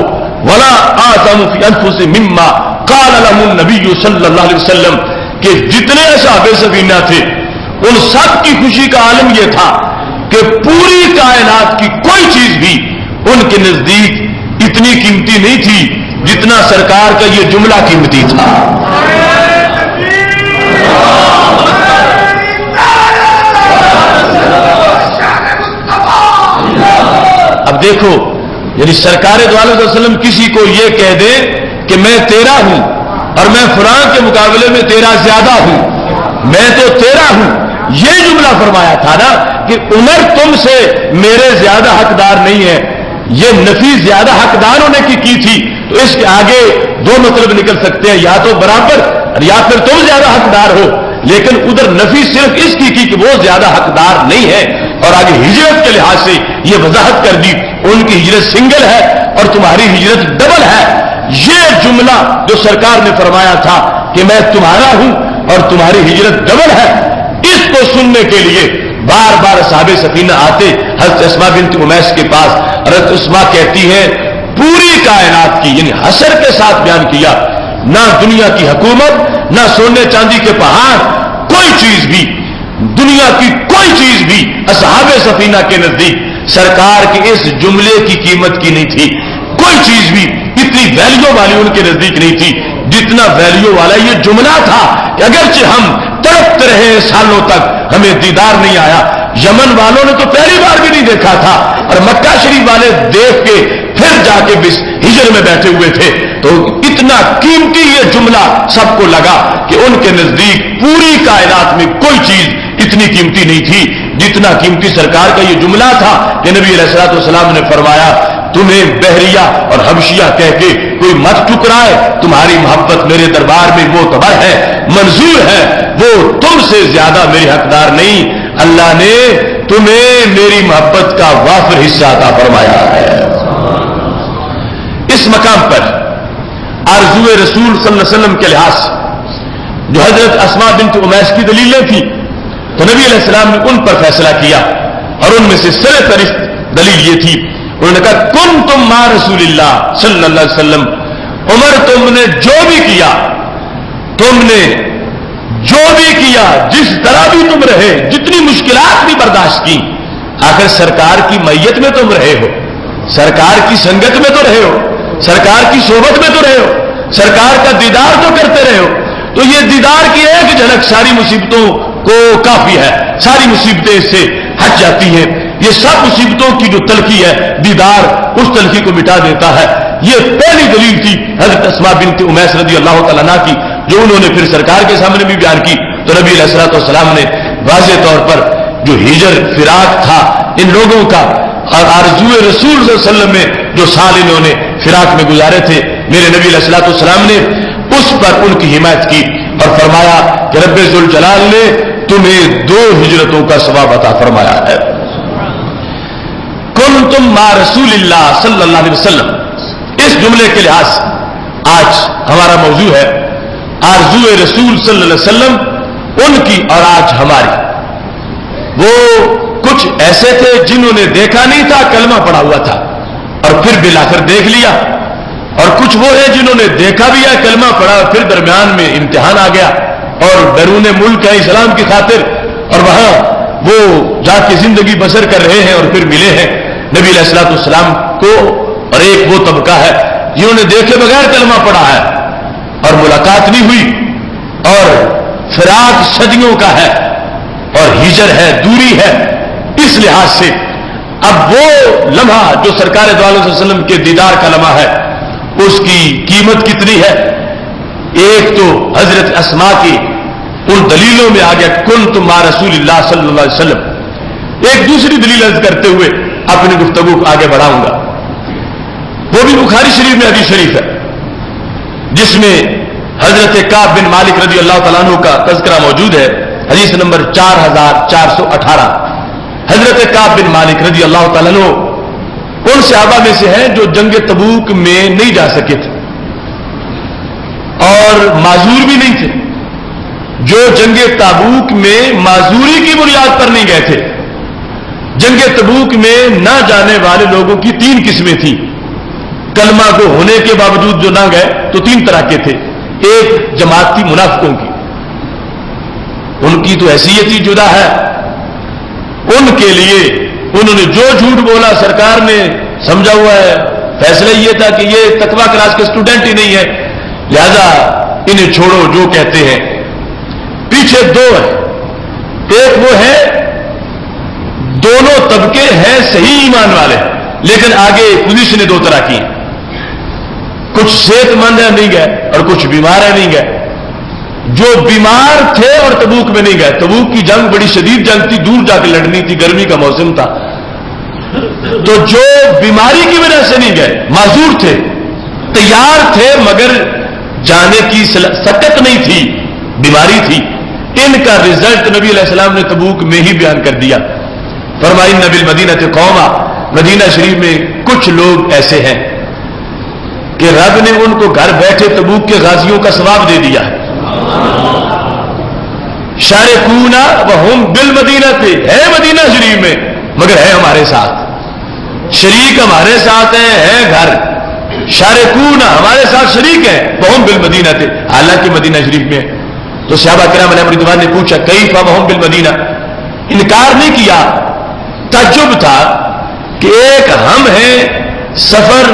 ولا اعظم فی انفسهم مما قال لهم النبی صلی اللہ علیہ وسلم، کہ جتنے اصحاب سفینہ تھے ان سب کی خوشی کا عالم یہ تھا کہ پوری کائنات کی کوئی چیز بھی ان کے نزدیک اتنی قیمتی نہیں تھی جتنا سرکار کا یہ جملہ قیمتی تھا۔ اب دیکھو یعنی سرکار دو عالم صلی اللہ علیہ وسلم کسی کو یہ کہہ دے کہ میں تیرا ہوں اور میں فلاں کے مقابلے میں تیرا زیادہ ہوں، میں تو تیرا ہوں، یہ جملہ فرمایا تھا نا کہ عمر تم سے میرے زیادہ حقدار نہیں ہے، یہ نفی زیادہ حقدار ہونے کی تھی، تو اس کے آگے 2 مطلب نکل سکتے ہیں، یا تو برابر یا پھر تم زیادہ حقدار ہو، لیکن ادھر نفی صرف اس کی کہ وہ زیادہ حقدار نہیں ہے، اور آگے ہجرت کے لحاظ سے یہ وضاحت کر دی ان کی ہجرت سنگل ہے اور تمہاری ہجرت ڈبل ہے۔ یہ جملہ جو سرکار نے فرمایا تھا کہ میں تمہارا ہوں اور تمہاری ہجرت ڈبل ہے، اس کو سننے کے لیے بار بار اصحاب سفینہ آتے حضرت اسماء بنت امیس کے پاس۔ حضرت اسماء کہتی ہے پوری کائنات کی یعنی حصر کے ساتھ بیان کیا، نہ دنیا کی حکومت، نہ سونے چاندی کے پہاڑ، کوئی چیز بھی دنیا کی کوئی چیز بھی اصحاب سفینہ کے نزدیک سرکار کے اس جملے کی قیمت کی نہیں تھی، کوئی چیز بھی اتنی ویلیو والی ان کے نزدیک نہیں تھی جتنا ویلیو والا یہ جملہ تھا کہ اگرچہ ہم تڑپتے رہے سالوں تک ہمیں دیدار نہیں آیا، یمن والوں نے تو پہلی بار بھی نہیں دیکھا تھا اور مکہ شریف والے دیکھ کے پھر جا کے ہجر میں بیٹھے ہوئے تھے، تو اتنا قیمتی یہ جملہ سب کو لگا کہ ان کے نزدیک پوری کائنات میں کوئی چیز اتنی قیمتی نہیں تھی جتنا قیمتی سرکار کا یہ جملہ تھا کہ نبی علیہ الصلوۃ والسلام نے فرمایا تمہیں بحریہ اور حبشیہ کہہ کے کوئی مت ٹکرائے، تمہاری محبت میرے دربار میں معتبر ہے، منظور ہے، وہ تم سے زیادہ میرے حقدار نہیں، اللہ نے تمہیں میری محبت کا وافر حصہ عطا فرمایا ہے۔ اس مقام پر آرزو رسول صلی اللہ علیہ وسلم کے لحاظ سے جو حضرت اسماء بنت امیس کی دلیلیں تھیں تو نبی علیہ السلام نے ان پر فیصلہ کیا، اور ان میں سے سر فہرست دلیل یہ تھی، انہوں نے کہا کن تم مع رسول اللہ صلی اللہ علیہ وسلم، عمر تم نے جو بھی کیا، تم نے جو بھی کیا، جس طرح بھی تم رہے، جتنی مشکلات بھی برداشت کی، آخر سرکار کی میت میں تم رہے ہو، سرکار کی سنگت میں تو رہے ہو، سرکار کی صحبت میں تو رہے ہو، سرکار کا دیدار تو کرتے رہے ہو، تو یہ دیدار کی ایک جھلک ساری مصیبتوں کو کافی ہے، ساری مصیبتیں اس سے ہٹ جاتی ہیں، یہ سب مصیبتوں کی جو تلخی ہے دیدار اس تلخی کو مٹا دیتا ہے۔ یہ پہلی دلیل تھی حضرت اسماء بنت امیس رضی اللہ تعالیٰ عنہ کی، جو انہوں نے پھر سرکار کے سامنے بھی بیان کی، تو نبی علیہ الصلوۃ والسلام نے واضح طور پر جو ہجر فراق تھا ان لوگوں کا، اور آرزو رسول صلی اللہ علیہ وسلم میں جو سال انہوں نے فراق میں گزارے تھے، میرے نبی علیہ الصلوۃ والسلام نے اس پر ان کی حمایت کی اور فرمایا کہ رب ذوالجلال نے تمہیں 2 ہجرتوں کا ثواب عطا فرمایا ہے۔ کنتم مع رسول اللہ صلی اللہ علیہ وسلم، اس جملے کے لحاظ آج ہمارا موضوع ہے آرزو رسول صلی اللہ علیہ وسلم، ان کی اور آج ہماری۔ وہ کچھ ایسے تھے جنہوں نے دیکھا نہیں تھا، کلمہ پڑا ہوا تھا اور پھر بلا کر دیکھ لیا، اور کچھ وہ ہیں جنہوں نے دیکھا بھی ہے، کلمہ پڑھا، پھر درمیان میں امتحان آ گیا اور بیرون ملک ہے اسلام کی خاطر، اور وہاں وہ جا کے زندگی بسر کر رہے ہیں اور پھر ملے ہیں نبی علیہ الصلوۃ والسلام کو، اور ایک وہ طبقہ ہے جنہوں نے دیکھے بغیر کلمہ پڑھا ہے اور ملاقات نہیں ہوئی، اور فراق صدیوں کا ہے اور ہجر ہے، دوری ہے، اس لحاظ سے اب وہ لمحہ جو سرکار دو عالم صلی اللہ علیہ وسلم کے دیدار کا لمحہ ہے، اس کی قیمت کتنی ہے۔ ایک تو حضرت اسماء کی ان دلیلوں میں آ گیا کنتم مع رسول اللہ صلی اللہ علیہ وسلم۔ ایک دوسری دلیل عرض کرتے ہوئے اپنی گفتگو آگے بڑھاؤں گا، وہ بھی بخاری شریف میں حدیث شریف ہے جس میں حضرت کعب بن مالک رضی اللہ تعالیٰ عنہ کا تذکرہ موجود ہے، حدیث نمبر 4418۔ حضرت کعب بن مالک رضی اللہ تعالیٰ عنہ ان صحابہ میں سے ہیں جو جنگ تبوک میں نہیں جا سکے تھے اور معذور بھی نہیں تھے، جو جنگ تبوک میں معذوری کی بنیاد پر نہیں گئے تھے۔ جنگ تبوک میں نہ جانے والے لوگوں کی 3 قسمیں تھیں، کلمہ کو ہونے کے باوجود جو نہ گئے تو 3 طرح کے تھے۔ ایک جماعت تھی منافقوں کی، ان کی تو حیثیت ہی جدا ہے، ان کے لیے انہوں نے جو جھوٹ بولا سرکار نے سمجھا ہوا ہے، فیصلہ یہ تھا کہ یہ تقویٰ کلاس کے اسٹوڈنٹ ہی نہیں ہے، لہذا انہیں چھوڑو، جو کہتے ہیں۔ پیچھے 2 ہیں، ایک وہ ہے دونوں طبقے ہیں صحیح ایمان والے، لیکن آگے پوزیشنیں 2 طرح کی ہیں، کچھ صحت مند ہیں نہیں گئے اور کچھ بیمار ہیں نہیں گئے۔ جو بیمار تھے اور تبوک میں نہیں گئے، تبوک کی جنگ بڑی شدید جنگ تھی، دور جا کے لڑنی تھی، گرمی کا موسم تھا، تو جو بیماری کی وجہ سے نہیں گئے، معذور تھے، تیار تھے مگر جانے کی سکت نہیں تھی، بیماری تھی، ان کا رزلٹ نبی علیہ السلام نے تبوک میں ہی بیان کر دیا۔ فرمایا ان بالمدینہ قوما، مدینہ شریف میں کچھ لوگ ایسے ہیں کہ رب نے ان کو گھر بیٹھے تبوک کے غازیوں کا ثواب دے دیا ہے۔ شارکون وہم بالمدینہ تھے، ہے مدینہ شریف میں مگر ہے ہمارے ساتھ، شریک ہمارے ساتھ ہیں گھر، شارکون ہمارے ساتھ شریک ہیں، وہم بالمدینہ تھے، حالانکہ مدینہ شریف میں۔ تو صحابہ کرام علیہ رضوان نے پوچھا کیف وہم بالمدینہ، انکار نہیں کیا، تعجب تھا کہ ایک ہم ہیں، سفر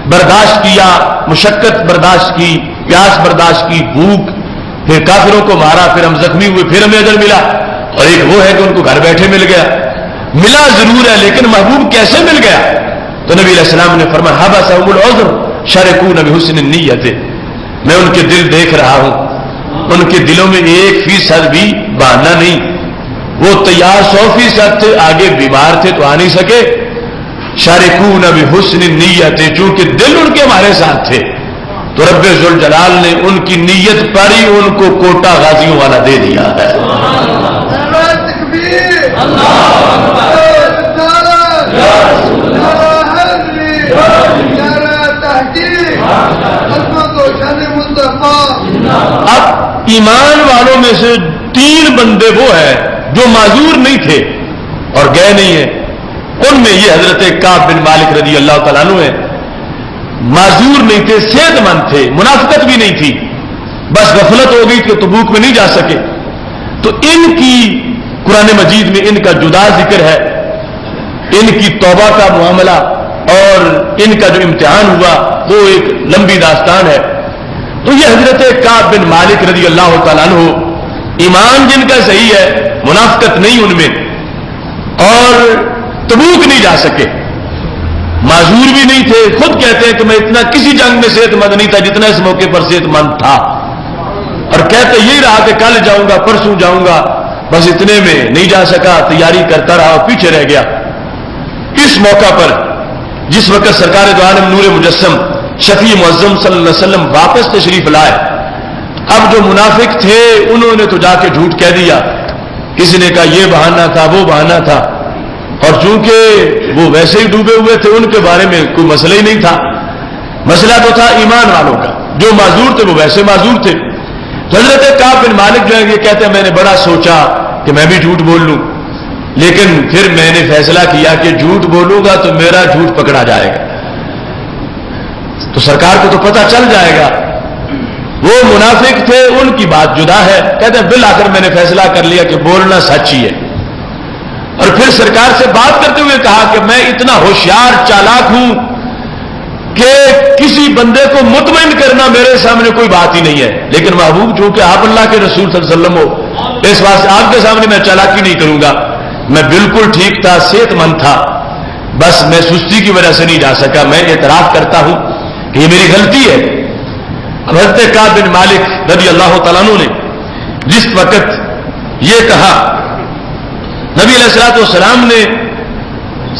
برداشت کیا، مشقت برداشت کی، پیاس برداشت کی، بھوک، پھر کافروں کو مارا، پھر ہم زخمی ہوئے، پھر ہمیں اجر ملا، اور ایک وہ ہے کہ ان کو گھر بیٹھے مل گیا۔ ملا ضرور ہے لیکن محبوب کیسے مل گیا؟ تو نبی علیہ السلام نے فرمایا حبسہم العذر شارکون بحسن النیت، میں ان کے دل دیکھ رہا ہوں، ان کے دلوں میں 1% بھی بہانہ نہیں، وہ تیار 100% تھے، آگے بیمار تھے تو آ نہیں سکے. شارکون بحسن نیت، چونکہ دل ان کے ہمارے ساتھ تھے تو رب ذوالجلال نے ان کی نیت پر ہی ان کو کوٹا غازیوں والا دے دیا ہے. اب ایمان والوں میں سے 3 بندے وہ ہیں جو معذور نہیں تھے اور گئے نہیں ہیں. ان میں یہ حضرت کعب بن مالک رضی اللہ تعالیٰ عنہ ہیں. معذور نہیں تھے، صحت مند تھے، منافقت بھی نہیں تھی، بس غفلت ہو گئی کہ تبوک میں نہیں جا سکے. تو ان کی قرآن مجید میں ان کا جدا ذکر ہے، ان کی توبہ کا معاملہ اور ان کا جو امتحان ہوا وہ ایک لمبی داستان ہے. تو یہ حضرت کعب بن مالک رضی اللہ تعالیٰ عنہ، ایمان جن کا صحیح ہے، منافقت نہیں ان میں، اور تبوک نہیں جا سکے، معذور بھی نہیں تھے. خود کہتے ہیں کہ میں اتنا کسی جنگ میں صحت مند نہیں تھا جتنا اس موقع پر صحت مند تھا، اور کہتے یہی رہا کہ کل جاؤں گا، پرسوں جاؤں گا، بس اتنے میں نہیں جا سکا، تیاری کرتا رہا اور پیچھے رہ گیا. اس موقع پر جس وقت سرکار دو عالم نور مجسم شفیع معظم صلی اللہ علیہ وسلم واپس تشریف لائے، اب جو منافق تھے انہوں نے تو جا کے جھوٹ کہہ دیا. کسی نے کہا یہ بہانہ تھا، وہ بہانہ تھا، اور چونکہ وہ ویسے ہی ڈوبے ہوئے تھے ان کے بارے میں کوئی مسئلہ ہی نہیں تھا. مسئلہ تو تھا ایمان والوں کا، جو معذور تھے وہ ویسے معذور تھے. تو حضرت کعب بن مالک جو ہے یہ کہتے ہیں میں نے بڑا سوچا کہ میں بھی جھوٹ بول لوں، لیکن پھر میں نے فیصلہ کیا کہ جھوٹ بولوں گا تو میرا جھوٹ پکڑا جائے گا، تو سرکار کو تو پتہ چل جائے گا. وہ منافق تھے، ان کی بات جدا ہے. کہتے ہیں بالآخر میں نے فیصلہ کر لیا کہ بولنا سچ ہی ہے. اور پھر سرکار سے بات کرتے ہوئے کہا کہ میں اتنا ہوشیار چالاک ہوں کہ کسی بندے کو مطمئن کرنا میرے سامنے کوئی بات ہی نہیں ہے، لیکن محبوب چونکہ آپ اللہ کے رسول صلی اللہ علیہ وسلم ہو، اس واسطے آپ کے سامنے میں چالاکی نہیں کروں گا. میں بالکل ٹھیک تھا، صحت مند تھا، بس میں سستی کی وجہ سے نہیں جا سکا. میں اعتراف کرتا ہوں کہ یہ میری غلطی ہے. حضرت کعب بن مالک رضی اللہ تعالیٰ عنہ نے جس وقت یہ کہا، نبی علیہ الصلوۃ والسلام نے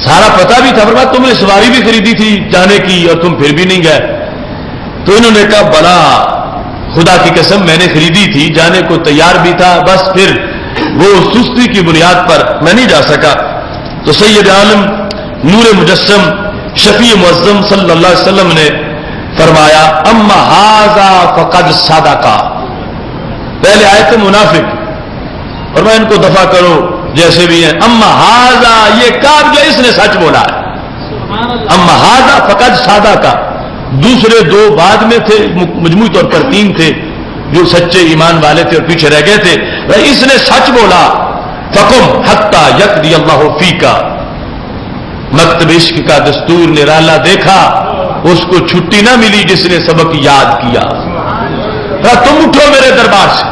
سارا پتہ بھی تھا، فرمایا تم نے سواری بھی خریدی تھی جانے کی اور تم پھر بھی نہیں گئے. تو انہوں نے کہا بلا خدا کی قسم میں نے خریدی تھی، جانے کو تیار بھی تھا، بس پھر وہ سستی کی بنیاد پر میں نہیں جا سکا. تو سید عالم نور مجسم شفیع معظم صلی اللہ علیہ وسلم نے فرمایا اما ھذا فقد صدقا. پہلے آئے تھے منافق اور میں ان کو دفع کرو جیسے بھی ہیں. اما ھذا یہ کعب جو اس نے سچ بولا ہے. اما ھذا فقد صدقا. دوسرے 2 بعد میں تھے، مجموعی طور پر 3 تھے جو سچے ایمان والے تھے اور پیچھے رہ گئے تھے. اس نے سچ بولا. فقم حتی یقضی اللہ فیک. مکتب عشق کا دستور نرالا دیکھا، اس کو چھٹی نہ ملی جس نے سبق یاد کیا. تم اٹھو میرے دربار سے،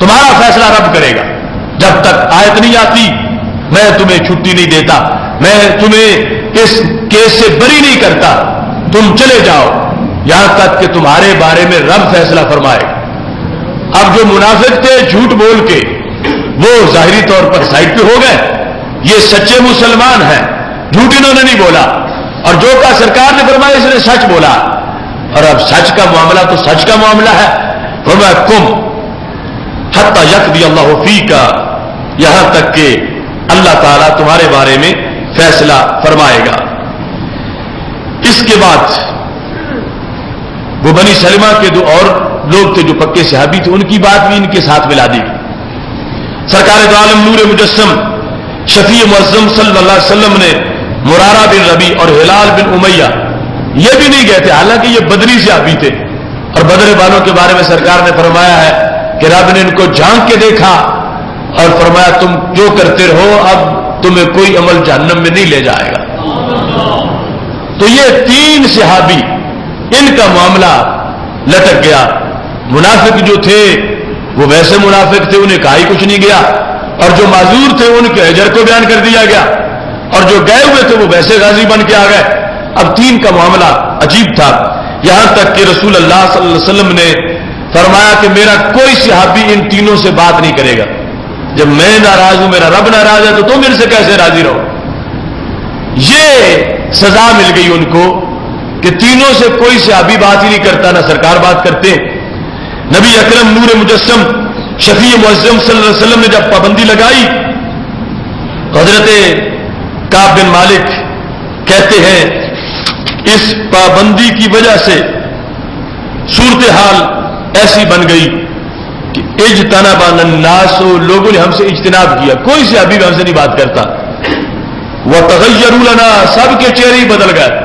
تمہارا فیصلہ رب کرے گا. جب تک آیت نہیں آتی میں تمہیں چھٹی نہیں دیتا، میں تمہیں اس کیس سے بری نہیں کرتا. تم چلے جاؤ یہاں تک کہ تمہارے بارے میں رب فیصلہ فرمائے. اب جو منافق تھے جھوٹ بول کے وہ ظاہری طور پر سائڈ پہ ہو گئے. یہ سچے مسلمان ہیں، جھوٹ انہوں نے نہیں بولا، اور جو کا سرکار نے فرمایا اس نے سچ بولا. اور اب سچ کا معاملہ تو سچ کا معاملہ ہے. فرمایا کم حتی یقضی اللہ فیک، یہاں تک کہ اللہ تعالیٰ تمہارے بارے میں فیصلہ فرمائے گا. اس کے بعد وہ بنی سلمہ کے 2 اور لوگ تھے جو پکے صحابی تھے، ان کی بات بھی ان کے ساتھ ملا دی. سرکار دو عالم نور مجسم شفیع معظم صلی اللہ علیہ وسلم نے مرارہ بن ربیع اور ہلال بن امیہ یہ بھی نہیں گئے تھے، حالانکہ یہ بدری صحابی تھے. اور بدر والوں کے بارے میں سرکار نے فرمایا ہے کہ رب نے ان کو جھانک کے دیکھا اور فرمایا تم جو کرتے رہو، اب تمہیں کوئی عمل جہنم میں نہیں لے جائے گا. تو یہ 3 صحابی ان کا معاملہ لٹک گیا. منافق جو تھے وہ ویسے منافق تھے، انہیں کہا ہی کچھ نہیں گیا، اور جو معذور تھے ان کے اجر کو بیان کر دیا گیا، اور جو گئے ہوئے تھے وہ ویسے غازی بن کے آ گئے. اب 3 کا معاملہ عجیب تھا، یہاں تک کہ رسول اللہ صلی اللہ علیہ وسلم نے فرمایا کہ میرا کوئی صحابی ان تینوں سے بات نہیں کرے گا. جب میں ناراض ہوں میرا رب ناراض ہے تو تم میرے سے کیسے راضی رہو؟ یہ سزا مل گئی ان کو کہ تینوں سے کوئی صحابی بات ہی نہیں کرتا، نہ سرکار بات کرتے۔ نبی اکرم نور مجسم شفیع معظم صلی اللہ علیہ وسلم نے جب پابندی لگائی، حضرت کعب بن مالک کہتے ہیں اس پابندی کی وجہ سے صورتحال ایسی بن گئی کہ اجتنب الناس، لوگوں نے ہم سے اجتناب کیا، کوئی صحابی ہم سے نہیں بات کرتا۔ وتغیروا لنا، سب کے چہرے ہی بدل گئے۔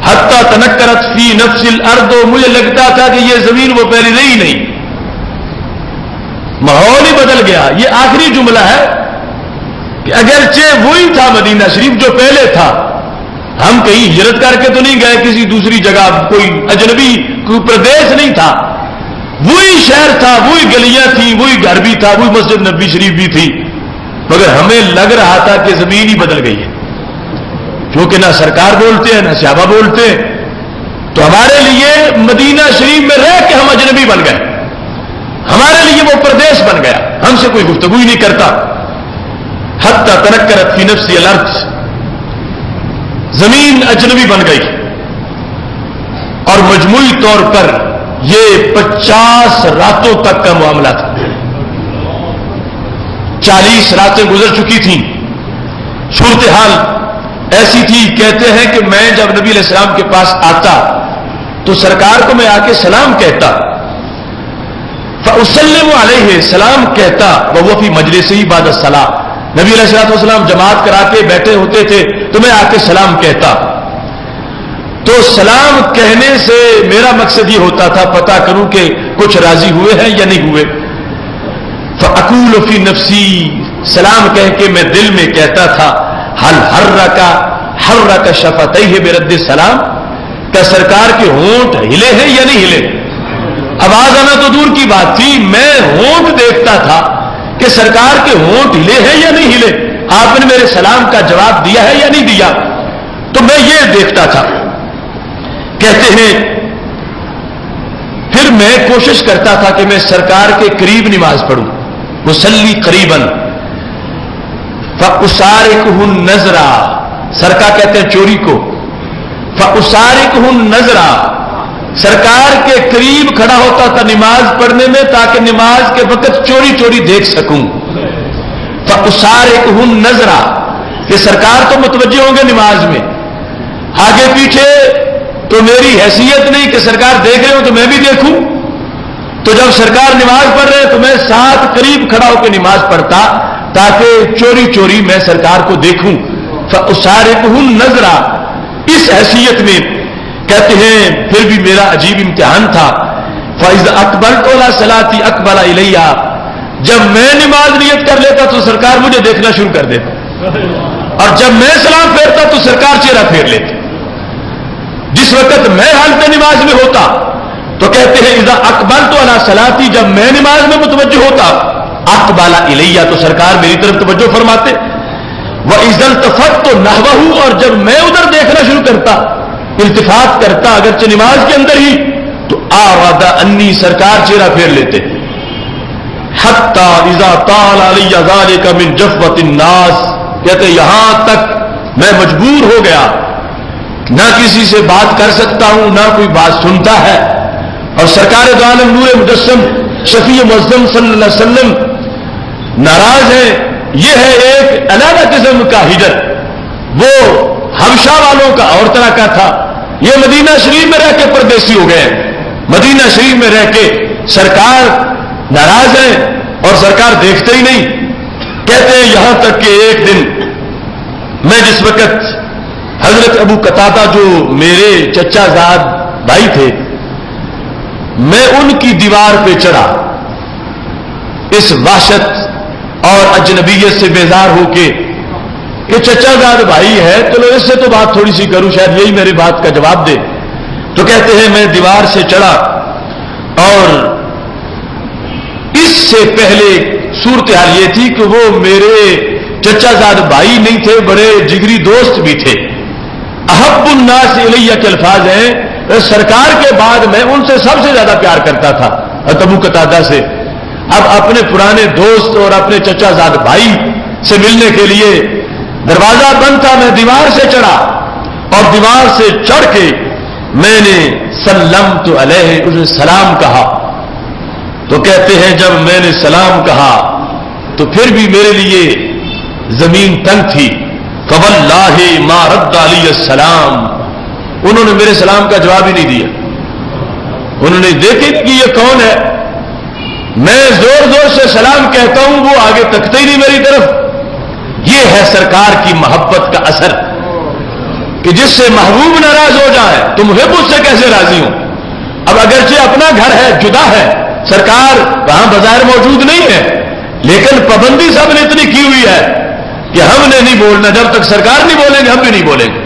حتی تنکرت فی نفس الارض، مجھے لگتا تھا کہ یہ زمین وہ پہلے رہی نہیں، ماحول ہی بدل گیا۔ یہ آخری جملہ ہے کہ اگرچہ وہی تھا مدینہ شریف جو پہلے تھا، ہم کہیں ہجرت کر کے تو نہیں گئے کسی دوسری جگہ، کوئی اجنبی کوئی پردیش نہیں تھا، وہی شہر تھا، وہی گلیاں تھیں، وہی گھر بھی تھا، وہی مسجد نبی شریف بھی تھی، مگر ہمیں لگ رہا تھا کہ زمین ہی بدل گئی ہے، کیونکہ نہ سرکار بولتے ہیں نہ صحابہ بولتے ہیں۔ تو ہمارے لیے مدینہ شریف میں رہ کے ہم اجنبی بن گئے، ہمارے لیے وہ پردیش بن گیا، ہم سے کوئی گفتگو ہی نہیں کرتا۔ حتی تنکرت فی نفس الارض، زمین اجنبی بن گئی، اور مجموعی طور پر یہ 50 راتوں تک کا معاملہ تھا۔ 40 راتیں گزر چکی تھیں، صورتحال ایسی تھی، کہتے ہیں کہ میں جب نبی علیہ السلام کے پاس آتا تو سرکار کو میں آ کے سلام کہتا، فَأُسَلِّمُ عَلَيْهِ، سلام کہتا، وَهُوَ فِي مَجْلِسِهِ بَعْدَ الصَّلَاةِ، نبی علیہ السلام جماعت کرا کے بیٹھے ہوتے تھے تو میں آ کے سلام کہتا۔ تو سلام کہنے سے میرا مقصد یہ ہوتا تھا پتہ کروں کہ کچھ راضی ہوئے ہیں یا نہیں ہوئے۔ فَأَقُولُ فِي نَفْسِي، سلام کہہ کے میں دل میں کہتا تھا، هَلْ حَرَّكَ شَفَتَيْهِ بِرَدِّ السَّلَام، کیا سرکار کے ہونٹ ہلے ہیں یا نہیں ہلے؟ آواز آنا تو دور کی بات تھی، میں ہونٹ دیکھتا تھا کہ سرکار کے ہونٹ ہلے ہیں یا نہیں ہلے، آپ نے میرے سلام کا جواب دیا ہے یا نہیں دیا، تو میں یہ دیکھتا تھا۔ کہتے ہیں پھر میں کوشش کرتا تھا کہ میں سرکار کے قریب نماز پڑھوں، مصلی قریباً، فَأُسَارِكُهُ النَّظْرَ، سرکار کہتے ہیں چوری کو، فَأُسَارِكُهُ النَّظْرَ، سرکار کے قریب کھڑا ہوتا تھا نماز پڑھنے میں تاکہ نماز کے وقت چوری چوری دیکھ سکوں۔ فَأُسَارِكُهُ النَّظْرَ، کہ سرکار تو متوجہ ہوں گے نماز میں، آگے پیچھے تو میری حیثیت نہیں کہ سرکار دیکھ رہے ہو تو میں بھی دیکھوں، تو جب سرکار نماز پڑھ رہے تو میں ساتھ قریب کھڑا ہو کے نماز پڑھتا تاکہ چوری چوری میں سرکار کو دیکھوں۔ فَأُسَارِكُهُ النَّظْرَ، اس حیثیت میں کہتے ہیں پھر بھی میرا عجیب امتحان تھا۔ فَإِذَا أَقْبَلْتُ عَلَىٰ صَلَاتِي أَقْبَلَ إِلَيَّ، جب میں نماز نیت کر لیتا تو سرکار مجھے دیکھنا شروع کر دیتا، اور جب میں سلام پھیرتا تو سرکار چہرہ پھیر لیتے۔ جس وقت میں حالت نماز میں ہوتا تو کہتے ہیں اذا اقبلت علی صلاتی، جب میں نماز میں متوجہ ہوتا، اقبل الیہ، تو سرکار میری طرف توجہ فرماتے، واذا التفت نحوہ، اور جب میں ادھر دیکھنا شروع کرتا، التفات کرتا اگرچہ نماز کے اندر ہی، تو اعرض انی، سرکار چہرہ پھیر لیتے۔ حتی اذا طال علی ذلک من جفوۃ الناس، کہتے یہاں تک میں مجبور ہو گیا، نہ کسی سے بات کر سکتا ہوں، نہ کوئی بات سنتا ہے، اور سرکار دو عالم نور مجسم شفیع معظم صلی اللہ علیہ وسلم ناراض ہیں۔ یہ ہے ایک علیحدہ قسم کا ہجر، وہ حبشہ والوں کا اور طرح کا تھا، یہ مدینہ شریف میں رہ کے پردیسی ہو گئے، مدینہ شریف میں رہ کے سرکار ناراض ہیں اور سرکار دیکھتے ہی نہیں۔ کہتے ہیں یہاں تک کہ ایک دن میں جس وقت حضرت ابو قتادہ جو میرے چچا زاد بھائی تھے، میں ان کی دیوار پہ چڑھا، اس وحشت اور اجنبیت سے بیزار ہو کے کہ چچا زاد بھائی ہے، چلو اس سے تو بات تھوڑی سی کروں، شاید یہی میری بات کا جواب دے۔ تو کہتے ہیں میں دیوار سے چڑھا، اور اس سے پہلے صورتحال یہ تھی کہ وہ میرے چچا زاد بھائی نہیں تھے، بڑے جگری دوست بھی تھے۔ احب الناس الیہ کے الفاظ ہیں، سرکار کے بعد میں ان سے سب سے زیادہ پیار کرتا تھا، ابو قتادہ سے، اب اپنے پرانے دوست اور اپنے چچا زاد بھائی سے ملنے کے لیے دروازہ بند تھا، میں دیوار سے چڑھا اور دیوار سے چڑھ کے میں نے سلمت علیہ، اس نے سلام کہا. تو کہتے ہیں جب میں نے سلام کہا تو پھر بھی میرے لیے زمین تنگ تھی. فواللہ ما رد علی السلام، انہوں نے میرے سلام کا جواب ہی نہیں دیا. انہوں نے دیکھے کہ یہ کون ہے، میں زور زور سے سلام کہتا ہوں، وہ آگے تکتے ہی نہیں میری طرف. یہ ہے سرکار کی محبت کا اثر کہ جس سے محبوب ناراض ہو جائے تو محب اس سے کیسے راضی ہوں. اب اگرچہ اپنا گھر ہے، جدا ہے، سرکار وہاں بظاہر موجود نہیں ہے، لیکن پابندی سب نے اتنی کی ہوئی ہے کہ ہم نے نہیں بولنا، جب تک سرکار نہیں بولیں گے ہم بھی نہیں بولیں گے.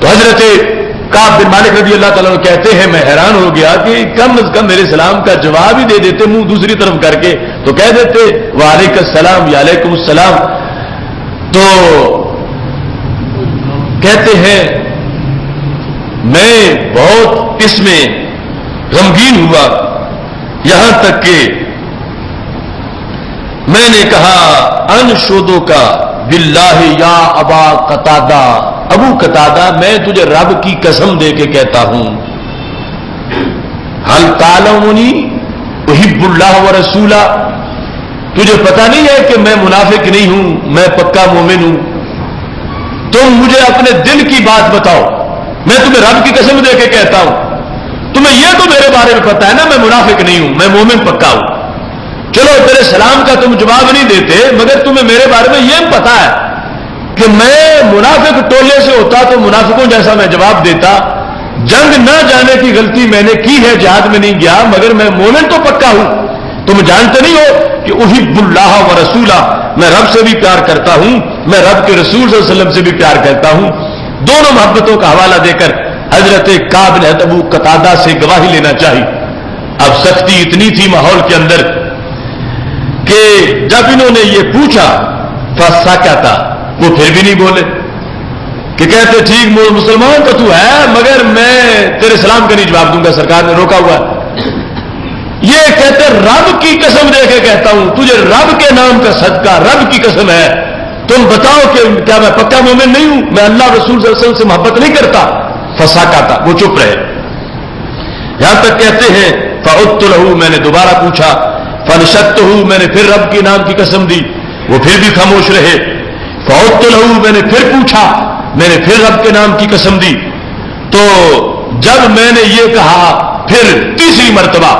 تو حضرت کعب بن مالک رضی اللہ تعالیٰ کہتے ہیں میں حیران ہو گیا کہ کم از کم میرے سلام کا جواب ہی دے دیتے منہ دوسری طرف کر کے، تو کہہ دیتے وعلیکم السلام یا علیکم السلام. تو کہتے ہیں میں بہت اس میں غمگین ہوا، یہاں تک کہ میں نے کہا انشدو کا باللہ یا ابا قتادہ، ابو قتادہ میں تجھے رب کی قسم دے کے کہتا ہوں، حل تعلمنی احب اللہ ورسولہ، تجھے پتہ نہیں ہے کہ میں منافق نہیں ہوں، میں پکا مومن ہوں. تم مجھے اپنے دل کی بات بتاؤ، میں تمہیں رب کی قسم دے کے کہتا ہوں، تمہیں یہ تو میرے بارے میں پتا ہے نا میں منافق نہیں ہوں، میں مومن پکا ہوں. چلو تیرے سلام کا تم جواب نہیں دیتے، مگر تمہیں میرے بارے میں یہ پتا ہے کہ میں منافق ٹولے سے ہوتا تو منافقوں جیسا میں جواب دیتا. جنگ نہ جانے کی غلطی میں نے کی ہے، جہاد میں نہیں گیا، مگر میں مومن تو پکا ہوں. تم جانتے نہیں ہو کہ احب اللہ و رسولہ، میں رب سے بھی پیار کرتا ہوں، میں رب کے رسول صلی اللہ علیہ وسلم سے بھی پیار کرتا ہوں. دونوں محبتوں کا حوالہ دے کر حضرت کعب نے ابو قتادہ سے گواہی لینا چاہی. اب سختی اتنی تھی ماحول کے اندر کہ جب انہوں نے یہ پوچھا فسکت، وہ پھر بھی نہیں بولے کہ کہتے ٹھیک مسلمان تو تو ہے مگر میں تیرے سلام کا نہیں جواب دوں گا، سرکار نے روکا ہوا ہے. یہ کہتے رب کی قسم دے کے کہتا ہوں، تجھے رب کے نام کا صدقہ، رب کی قسم ہے، تم بتاؤ کہ کیا میں پکا مومن نہیں ہوں، میں اللہ رسول صلی اللہ علیہ وسلم سے محبت نہیں کرتا. فسکت، وہ چپ رہے. یہاں تک کہتے ہیں فعدت لہ، میں نے دوبارہ پوچھا، فنشدتہ، میں نے پھر رب کے نام کی قسم دی، وہ پھر بھی خاموش رہے. فعدت لہ، میں نے پھر پوچھا، میں نے پھر رب کے نام کی قسم دی. تو جب میں نے یہ کہا پھر تیسری مرتبہ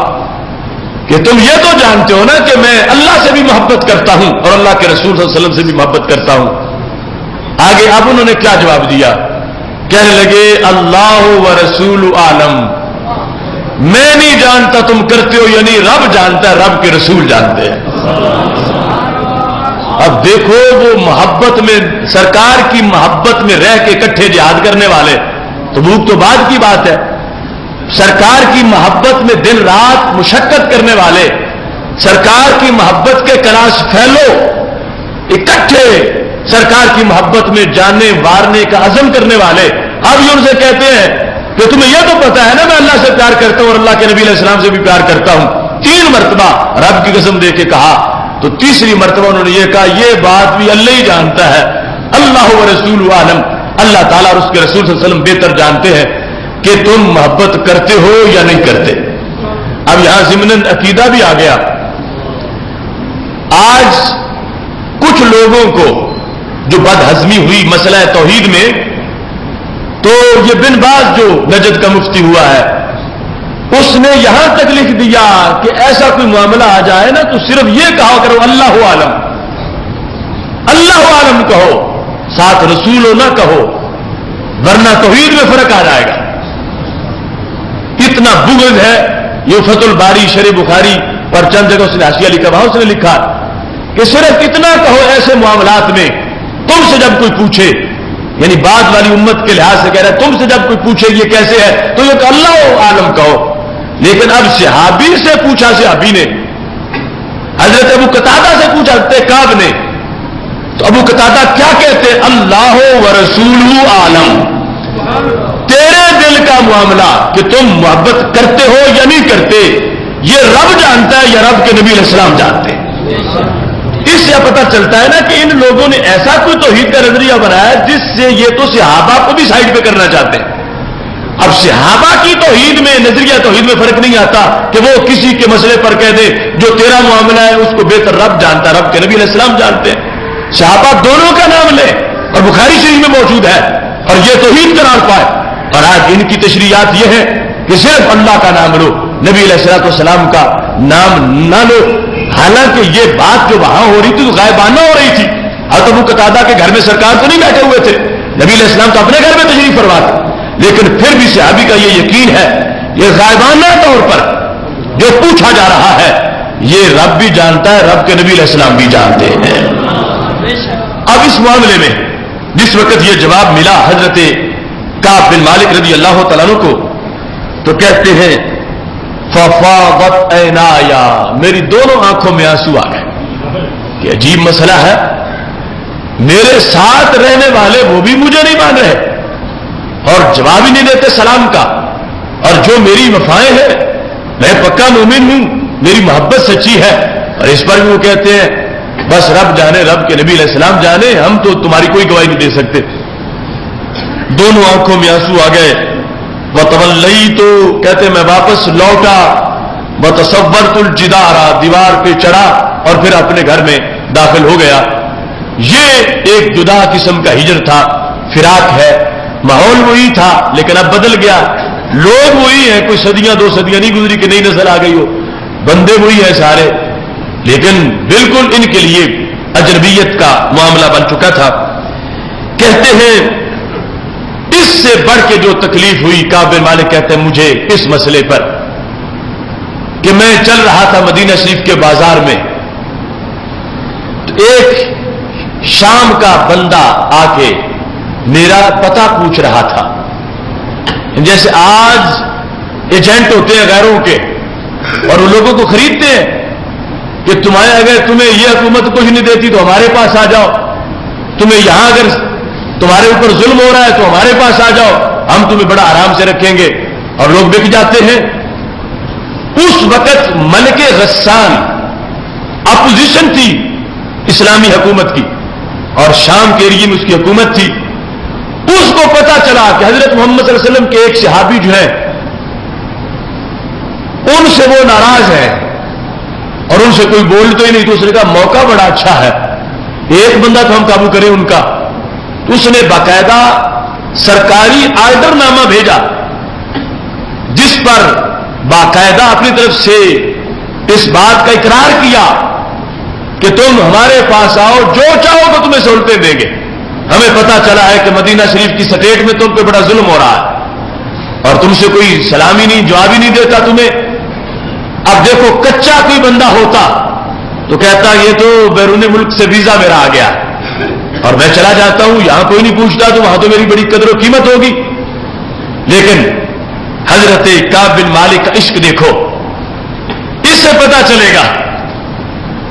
کہ تم یہ تو جانتے ہو نا کہ میں اللہ سے بھی محبت کرتا ہوں اور اللہ کے رسول صلی اللہ علیہ وسلم سے بھی محبت کرتا ہوں. آگے اب انہوں نے کیا جواب دیا، کہنے لگے اللہ و رسول عالم، میں نہیں جانتا تم کرتے ہو، یعنی رب جانتا ہے، رب کے رسول جانتے ہیں. اب دیکھو وہ محبت میں، سرکار کی محبت میں رہ کے اکٹھے جہاد کرنے والے، تبوک تو بعد کی بات ہے، سرکار کی محبت میں دن رات مشقت کرنے والے، سرکار کی محبت کے کلاش پھیلو، اکٹھے سرکار کی محبت میں جانے وارنے کا عزم کرنے والے. اب یہ ان سے کہتے ہیں کہ تمہیں یہ تو پتا ہے نا میں اللہ سے پیار کرتا ہوں اور اللہ کے نبی علیہ السلام سے بھی پیار کرتا ہوں. 3 مرتبہ رب کی قسم دے کے کہا. تو تیسری مرتبہ انہوں نے یہ کہا یہ بات بھی اللہ ہی جانتا ہے، اللہ و رسول عالم، اللہ تعالیٰ اور اس کے رسول صلی اللہ علیہ وسلم بہتر جانتے ہیں کہ تم محبت کرتے ہو یا نہیں کرتے. اب یہاں ضمن عقیدہ بھی آ گیا. آج کچھ لوگوں کو جو بد ہضمی ہوئی مسئلہ توحید میں، تو یہ بن باز جو نجد کا مفتی ہوا ہے اس نے یہاں تک لکھ دیا کہ ایسا کوئی معاملہ آ جائے نا تو صرف یہ کہا کرو اللہ عالم، اللہ عالم کہو، ساتھ رسول نہ کہو، ورنہ توحید میں فرق آ جائے گا. اتنا بغض ہے. یہ فتح الباری شرح بخاری اور چند جگہ اس نے حاشیہ لکھا، وہاں اس نے لکھا کہ صرف اتنا کہو ایسے معاملات میں تم سے جب کوئی پوچھے، یعنی بعد والی امت کے لحاظ سے کہہ رہا ہے تم سے جب کوئی پوچھے یہ کیسے ہے تو یہ کہ اللہ عالم کہو. لیکن اب صحابی سے پوچھا، صحابی نے حضرت ابو قتادہ سے پوچھا، حضرت کعب نے، تو ابو قتادہ کیا کہتے اللہ و رسول عالم، تیرے دل کا معاملہ کہ تم محبت کرتے ہو یا نہیں کرتے یہ رب جانتا ہے یا رب کے نبی علیہ السلام جانتے ہیں؟ اس سے پتہ چلتا ہے نا کہ ان لوگوں نے ایسا کوئی توحید کا نظریہ بنایا جس سے یہ تو صحابہ کو بھی سائڈ پہ کرنا چاہتے ہیں. اب صحابہ کی توحید میں نظریہ توحید میں فرق نہیں آتا کہ وہ کسی کے مسئلے پر کہہ دے جو تیرا معاملہ ہے اس کو بہتر رب جانتا ہے، رب کے نبی علیہ السلام جانتے ہیں. صحابہ دونوں کا نام لے اور بخاری شریف میں موجود ہے اور یہ توحید قرار پائے. اور آج ان کی تشریحات یہ ہے کہ صرف اللہ کا نام لو، نبی علیہ السلام کا نام نہ لو. حالانکہ یہ بات جو وہاں ہو رہی تھی تو غائبانہ ہو رہی تھی. حضرت ابو قتادہ کے گھر میں سرکار تو نہیں بیٹھے ہوئے تھے، نبی علیہ السلام تو اپنے گھر میں تشریف فرما تھے، لیکن پھر بھی صحابی کا یہ یقین ہے یہ غائبانہ طور پر جو پوچھا جا رہا ہے یہ رب بھی جانتا ہے، رب کے نبی علیہ السلام بھی جانتے ہیں. اب اس معاملے میں جس وقت یہ جواب ملا حضرت کعب بن مالک رضی اللہ تعالیٰ عنہ کو تو کہتے ہیں ففاضت عینایا، میری دونوں آنکھوں میں آنسو آ گئے کہ عجیب مسئلہ ہے، میرے ساتھ رہنے والے وہ بھی مجھے نہیں مان رہے اور جواب ہی نہیں دیتے سلام کا، اور جو میری وفائیں ہیں میں پکا مومن ہوں، میری محبت سچی ہے، اور اس پر بھی وہ کہتے ہیں بس رب جانے، رب کے نبی علیہ السلام جانے، ہم تو تمہاری کوئی گواہی نہیں دے سکتے. دونوں آنکھوں میں آنسو آ گئے. وَتَوَلَّيْتُ تو کہتے میں واپس لوٹا، وَتَصَوَّرْتُ الْجِدَارَ دیوار پہ چڑھا اور پھر اپنے گھر میں داخل ہو گیا. یہ ایک جدا قسم کا ہجر تھا، فراق ہے، ماحول وہی تھا لیکن اب بدل گیا. لوگ وہی ہیں، کوئی صدیاں دو صدیاں نہیں گزری کہ نئی نسل آ گئی ہو، بندے وہی ہیں سارے، لیکن بالکل ان کے لیے اجنبیت کا معاملہ بن چکا تھا. کہتے ہیں اس سے بڑھ کے جو تکلیف ہوئی، کعب بن مالک کہتے ہیں مجھے اس مسئلے پر کہ میں چل رہا تھا مدینہ شریف کے بازار میں، تو ایک شام کا بندہ آ کے میرا پتہ پوچھ رہا تھا. جیسے آج ایجنٹ ہوتے ہیں غیروں کے اور وہ لوگوں کو خریدتے ہیں کہ اگر تمہیں یہ حکومت کچھ نہیں دیتی تو ہمارے پاس آ جاؤ، تمہیں یہاں اگر تمہارے اوپر ظلم ہو رہا ہے تو ہمارے پاس آ جاؤ، ہم تمہیں بڑا آرام سے رکھیں گے، اور لوگ بک جاتے ہیں. اس وقت ملک غسان اپوزیشن تھی اسلامی حکومت کی اور شام کے ایریے میں اس کی حکومت تھی. اس کو پتا چلا کہ حضرت محمد صلی اللہ علیہ وسلم کے ایک صحابی جو ہیں ان سے وہ ناراض ہیں اور ان سے کوئی بولتے ہی نہیں. دوسرے کا موقع بڑا اچھا ہے، ایک بندہ تو ہم قابو کریں ان کا. تو اس نے باقاعدہ سرکاری آرڈر نامہ بھیجا جس پر باقاعدہ اپنی طرف سے اس بات کا اقرار کیا کہ تم ہمارے پاس آؤ، جو چاہو تو تمہیں سہولتیں دیں گے. ہمیں پتا چلا ہے کہ مدینہ شریف کی سٹیٹ میں تم پہ بڑا ظلم ہو رہا ہے اور تم سے کوئی سلامی نہیں، جواب ہی نہیں دیتا تمہیں. اب دیکھو کچا کوئی بندہ ہوتا تو کہتا یہ تو بیرون ملک سے ویزا میرا آ گیا اور میں چلا جاتا ہوں، یہاں کوئی نہیں پوچھتا تو وہاں تو میری بڑی قدر و قیمت ہوگی. لیکن حضرت کعب بن مالک کا عشق دیکھو، اس سے پتا چلے گا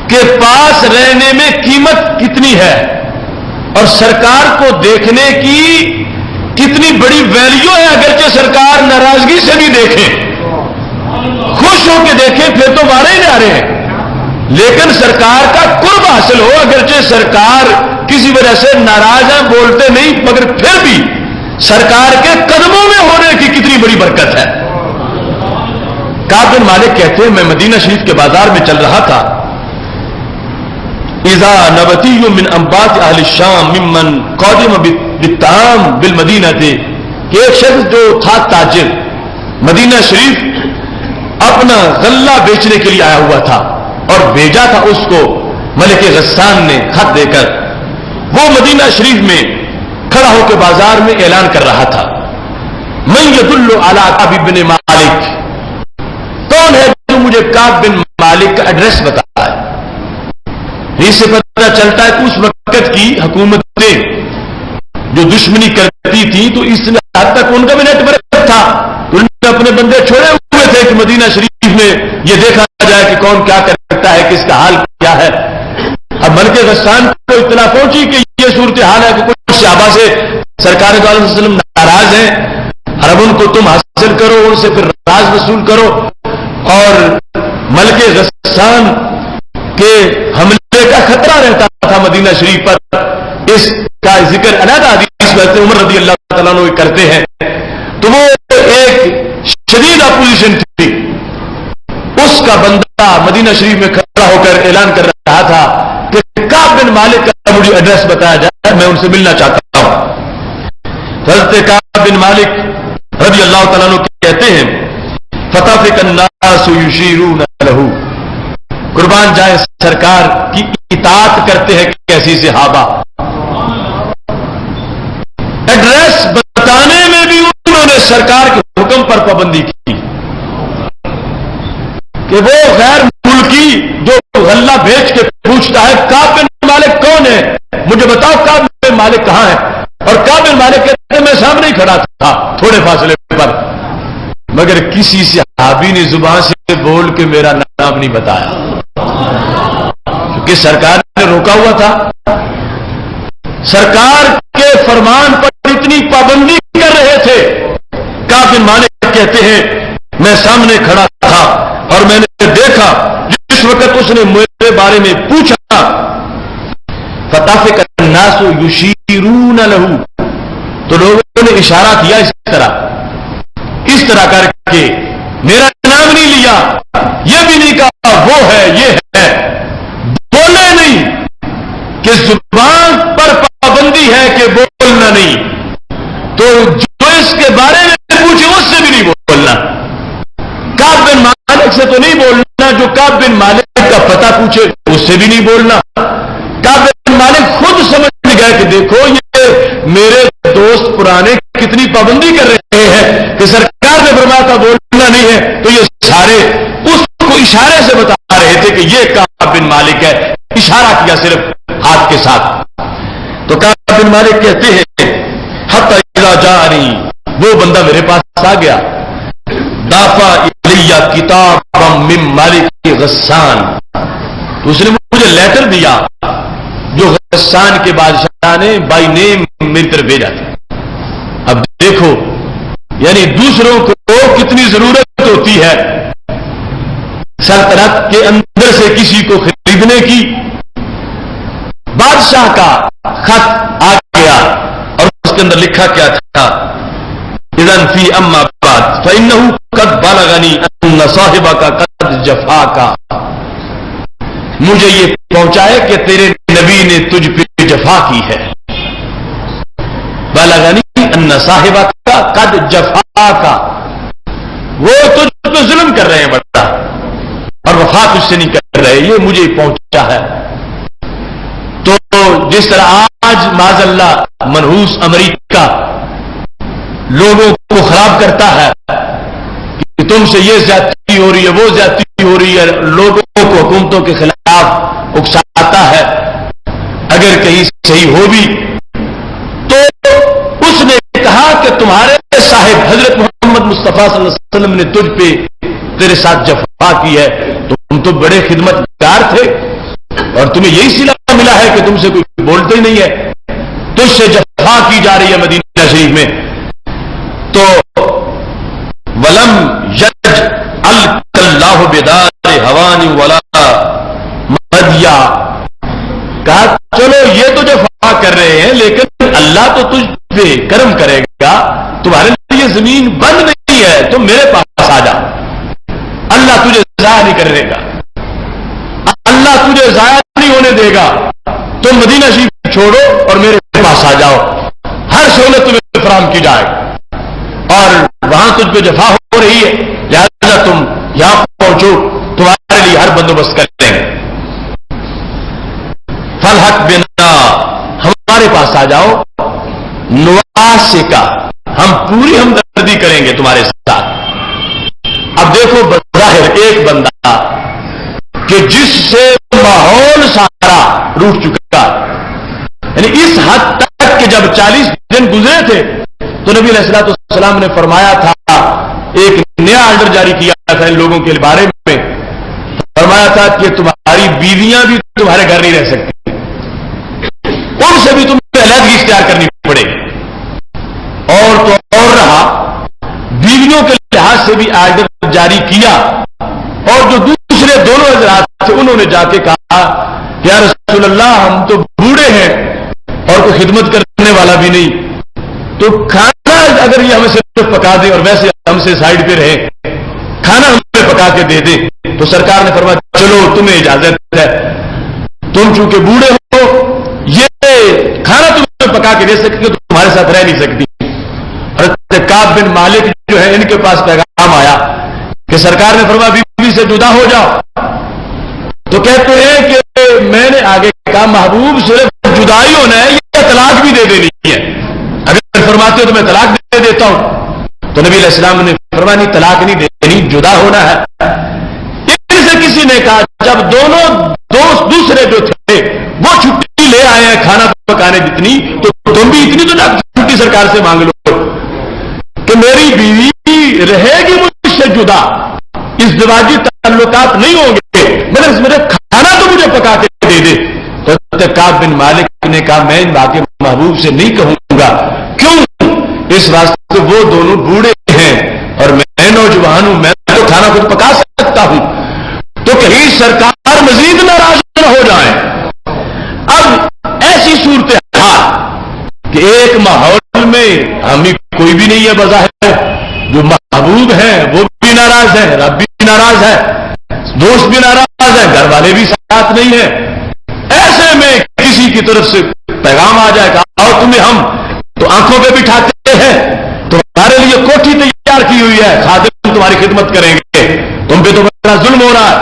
کہ پاس رہنے میں قیمت کتنی ہے اور سرکار کو دیکھنے کی کتنی بڑی ویلیو ہے. اگرچہ سرکار ناراضگی سے بھی دیکھیں، خوش ہو کے دیکھیں پھر تو مارے جا رہے ہیں، لیکن سرکار کا قرب حاصل ہو. اگرچہ سرکار کسی وجہ سے ناراض ہیں، بولتے نہیں، مگر پھر بھی سرکار کے قدموں میں ہونے کی کتنی بڑی برکت ہے. کعب بن مالک کہتے ہیں میں مدینہ شریف کے بازار میں چل رہا تھا. اذا نبتی من انبات اہل الشام ممن قادم بالطعام بالمدینہ تھے کہ ایک شخص جو تھا تاجر مدینہ شریف اپنا غلہ بیچنے کے لیے آیا ہوا تھا اور بھیجا تھا اس کو ملک غسان نے خط دے کر. وہ مدینہ شریف میں کھڑا ہو کے بازار میں اعلان کر رہا تھا من یدل علی کعب بن مالک، کون ہے جو مجھے کعب بن مالک کا ایڈریس بتا ہے. اس سے پتہ چلتا ہے کہ اس وقت کی حکومتیں جو دشمنی کرتی تھی تو اس حد تک ان کا بھی نیٹ ورک تھا، انہوں نے اپنے بندے چھوڑے ہوئے تھے کہ مدینہ شریف میں یہ دیکھا جائے کہ کون کیا کرتا ہے، کس کا حال کیا ہے. اب ملک غسان کو اطلاع پہنچی کہ یہ صورتحال ہے کہ کچھ صحابہ سے سرکار دو علیہ وسلم ناراض ہیں، اور اب ان کو تم حاصل کرو، ان سے پھر راز وصول کرو اور ملک غسان کے حملے کا خطرہ رہتا تھا مدینہ شریف پر، اس کا ذکر علیحدہ حدیث میں عمر رضی اللہ تعالیٰ عنہ کرتے ہیں، تو وہ ایک شدید اپوزیشن تھی، اس کا بندہ مدینہ شریف میں کھڑا ہو کر اعلان کر رہا تھا کہ کعب بن مالک کا مجھے ایڈریس بتایا جائے، میں ان سے ملنا چاہتا ہوں۔ حضرت کعب بن مالک رضی اللہ تعالیٰ عنہ کہتے ہیں فَطَفِقَ النَّاسُ يُشِيرُونَ لَهُ، قربان جائے سرکار کی اطاعت کرتے ہیں کیسی صحابہ، ایڈریس بتانے میں بھی انہوں نے سرکار کے حکم پر پابندی کی کہ وہ غیر ملکی جو غلہ بیچ کے پوچھتا ہے کعب بن مالک کون ہے، مجھے بتاؤ کعب بن مالک کہاں ہے، اور کعب بن مالک کہتے ہیں میں سامنے ہی کھڑا تھا تھوڑے فاصلے پر، مگر کسی صحابی نے زبان سے بول کے میرا نام نہیں بتایا، کیونکہ سرکار نے روکا ہوا تھا، سرکار کے فرمان پر اتنی پابندی کر رہے تھے۔ کعب بن مالک کہتے ہیں میں سامنے کھڑا تھا اور میں نے دیکھا جس وقت اس نے میرے بارے میں پوچھا فَطَفِقَ النَّاسُ يُشِيرُونَ لَهُ، تو لوگوں نے اشارہ کیا اس طرح کر کے، میرا نام نہیں لیا، یہ بھی نہیں کہا وہ ہے یہ ہے، بولے نہیں کہ زبان پر پابندی ہے کہ بولنا نہیں، تو جو اس کے بارے میں پوچھے اس سے بھی نہیں بولنا، کعب بن مالک سے تو نہیں بولنا، جو کعب بن مالک کا پتہ پوچھے اس سے بھی نہیں بولنا۔ کعب بن مالک خود سمجھ گئے کہ دیکھو یہ میرے دوست پرانے کتنی پابندی کر رہے ہیں کہ سرکار نے فرمایا تھا بولنا نہیں ہے، تو یہ سارے اس کو اشارے سے بتا رہے تھے کہ یہ کعب بن مالک ہے، اشارہ کیا صرف ہاتھ کے ساتھ۔ تو کعب بن مالک کہتے ہیں حتی اذا جانی، وہ بندہ میرے پاس آ گیا، دافع الیہ کتابا من مالک غسان، تو اس نے مجھے لیٹر دیا جو غسان کے بادشاہ نے بائی نیم میری طرف بھیجا تھا۔ اب دیکھو یعنی دوسروں کو کتنی ضرورت ہوتی ہے سلطنت کے اندر سے کسی کو خریدنے کی۔ بادشاہ کا خط آ گیا اور اس کے اندر لکھا کیا تھا اذن فی اما بعد فانه قد بلغنی ان صاحبک قد جفاک، مجھے یہ پہنچائے کہ تیرے نبی نے تجھ پہ جفا کی ہے، بلغنی ان صاحبک قد جفاک، وہ تجھ پہ ظلم کر رہے ہیں بڑا اور وفا تجھ سے نہیں کر رہے، یہ مجھے پہنچا ہے۔ تو جس طرح آج معاذ اللہ منحوس امریکہ لوگوں کو خراب کرتا ہے کہ تم سے یہ زیادتی ہو رہی ہے وہ زیادتی ہو رہی ہے، لوگوں کو حکومتوں کے خلاف اکساتا ہے، اگر کہیں صحیح ہو بھی تو اس نے کہا کہ تمہارے صاحب حضرت محمد مصطفیٰ صلی اللہ علیہ وسلم نے تجھ پہ تیرے ساتھ جفا کی ہے، تم تو بڑے خدمتگار تھے اور تمہیں یہی صلہ ملا ہے کہ تم سے کوئی بولتے ہی نہیں ہے، تجھ سے جفا کی جا رہی ہے مدینہ شریف میں۔ تو ولم یجعل اللہ بدار ہوان ولا مدیا، کہا چلو یہ تو جفا کر رہے ہیں لیکن اللہ تو تجھ پہ کرم کرے گا، تمہارے لیے زمین بند نہیں ہے، تم میرے پاس آ جا، اللہ تجھے ضائع نہیں کرنے گا، اللہ تجھے ضائع نہیں ہونے دے گا، تم مدینہ شریف چھوڑو اور میرے پاس آ جاؤ، ہر سہولت تمہیں فراہم کی جائے، اور وہاں تجھ پہ جفا ہو رہی ہے لہذا تم یہاں پہنچو، تمہارے لیے ہر بندوبست کر دیں گے، فالحق بنا، ہمارے پاس آ جاؤ، نواسکا، ہم پوری ہمدردی کریں گے تمہارے ساتھ۔ اب دیکھو بظاہر ایک بندہ کہ جس سے ماحول سارا روٹ چکا، یعنی اس حد تک کہ جب 40 دن گزرے تھے تو نبی علیہ الصلوۃ والسلام نے فرمایا تھا، ایک نیا آرڈر جاری کیا تھا ان لوگوں کے بارے میں، فرمایا تھا کہ تمہاری بیویاں بھی تمہارے گھر نہیں رہ سکتی، ان سے بھی تمہیں علیحدگی اختیار کرنی پڑے گی، اور تو اور رہا بیویوں کے لحاظ سے بھی آرڈر جاری کیا، اور جو بوڑھے دونوں حضرات تھے، انہوں نے جا کے کہا یا رسول اللہ ہم تو بوڑھے ہیں اور کوئی خدمت کرنے والا بھی نہیں، تو کھانا اگر یہ ہمیں صرف پکا دیں اور ویسے ہم سے سائڈ پہ رہے، کھانا ہمیں پکا کے دے دیں. تو سرکار نے فرمایا چلو تمہیں اجازت ہے، تم چونکہ بوڑھے ہو یہ کھانا تمہیں پکا کے دے سکتی ہو، تمہارے ساتھ رہ نہیں سکتی. حضرت کعب بن مالک جو ہے ان کے پاس پیغام آیا کہ سرکار نے فرمایا بیوی سے جدا ہو جاؤ. تو کہتے ہیں کہ میں نے آگے کہا محبوب صرف جدائی ہونا ہے یا طلاق بھی دے دینی ہے؟ اگر فرماتے ہو تو میں طلاق دے دیتا ہوں. تو نبی علیہ السلام نے فرمایا نہیں طلاق نہیں دینی، جدا ہونا ہے. ان سے کسی نے کہا جب دونوں دوست دوسرے جو تھے وہ چھٹی لے آئے ہیں کھانا پکانے جتنی، تو تم بھی اتنی تو چھٹی سرکار سے مانگ لو کہ میری بیوی رہے گی مجھ سے جدا، ازدواجی تعلقات نہیں ہوں گے، مگر میرے کھانا تو مجھے پکا کے دے دے. تو کعب بن مالک نے کہا میں واقعی محبوب سے نہیں کہوں گا. کیوں؟ اس واسطے وہ دونوں بوڑھے ہیں اور میں نوجوان ہوں، میں تو کھانا خود پکا سکتا ہوں، تو کہیں سرکار مزید ناراض نہ ہو جائیں. اب ایسی صورتحال کہ ایک ماحول میں ہمیں کوئی بھی نہیں ہے بظاہر، جو محبوب ہیں وہ بھی ناراض ہیں، رب بھی ناراض ہے، دوست بھی ناراض ہے، گھر والے بھی ساتھ نہیں ہیں. ایسے میں کسی کی طرف سے پیغام آ جائے گا اور تمہیں ہم تو آنکھوں پہ بٹھاتے ہیں، تمہارے لیے کوٹھی تیار کی ہوئی ہے، خادم تمہاری خدمت کریں گے، تم پہ تو بڑا ظلم ہو رہا ہے.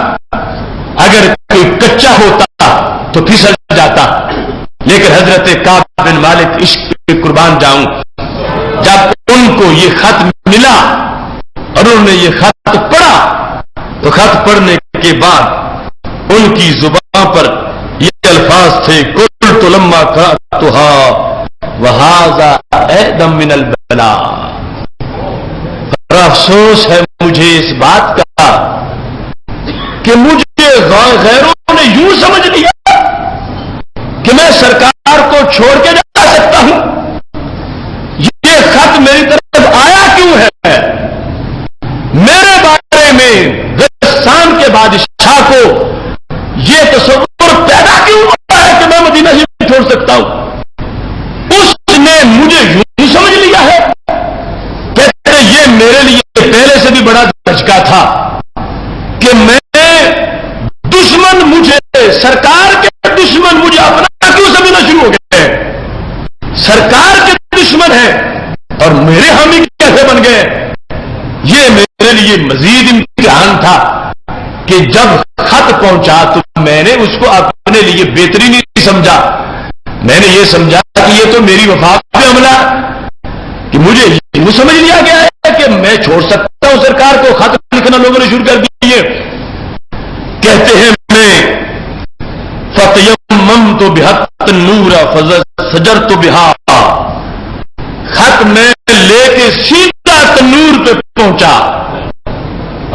اگر کوئی کچا ہوتا تو پھسل جاتا. لیکن حضرت کعب بن مالک عشق پہ قربان جاؤں، جب ان کو یہ خط ملا اور انہوں نے یہ خط پڑھا تو خط پڑھنے کے بعد ان کی زبان پر یہ الفاظ تھے قلت لما قرأتها وهذا أعظم من البلاء. افسوس ہے مجھے اس بات کا کہ مجھے غیروں نے یوں سمجھ لیا کہ میں سرکار کو چھوڑ کے جا سکتا ہوں. یہ خط میری طرف آیا کیوں ہے؟ میرے بارے میں غسان کے بادشاہ کو یہ تصور پیدا کیوں ہوتا ہے کہ میں مدینہ ہی چھوڑ سکتا ہوں؟ اس نے مجھے یوں سمجھ لیا ہے. کہتے ہیں یہ میرے لیے پہلے سے بھی بڑا دھچکا تھا کہ میں دشمن مجھے سرکار کے دشمن مجھے اپنا کیوں سمجھنا شروع ہو گئے. سرکار کے دشمن ہیں اور میرے حامی کیسے بن گئے؟ یہ میرے لیے مزید امتحان تھا کہ جب خط پہنچا تو میں نے اس کو اپنے لیے بہتری نہیں سمجھا. میں نے یہ سمجھا کہ یہ تو میری وفا پہ حملہ کہ مجھے یہ سمجھ لیا گیا ہے کہ میں چھوڑ سکتا ہوں سرکار کو. خط لکھنا لوگوں نے شروع کر دیے. کہتے ہیں میں فَتَيَمَّمْتُ بِحَقٍّ النُّورَ فَسَجَرْتُ بِهَا. خط میں لے کے سیدھا تنور پہ پہنچا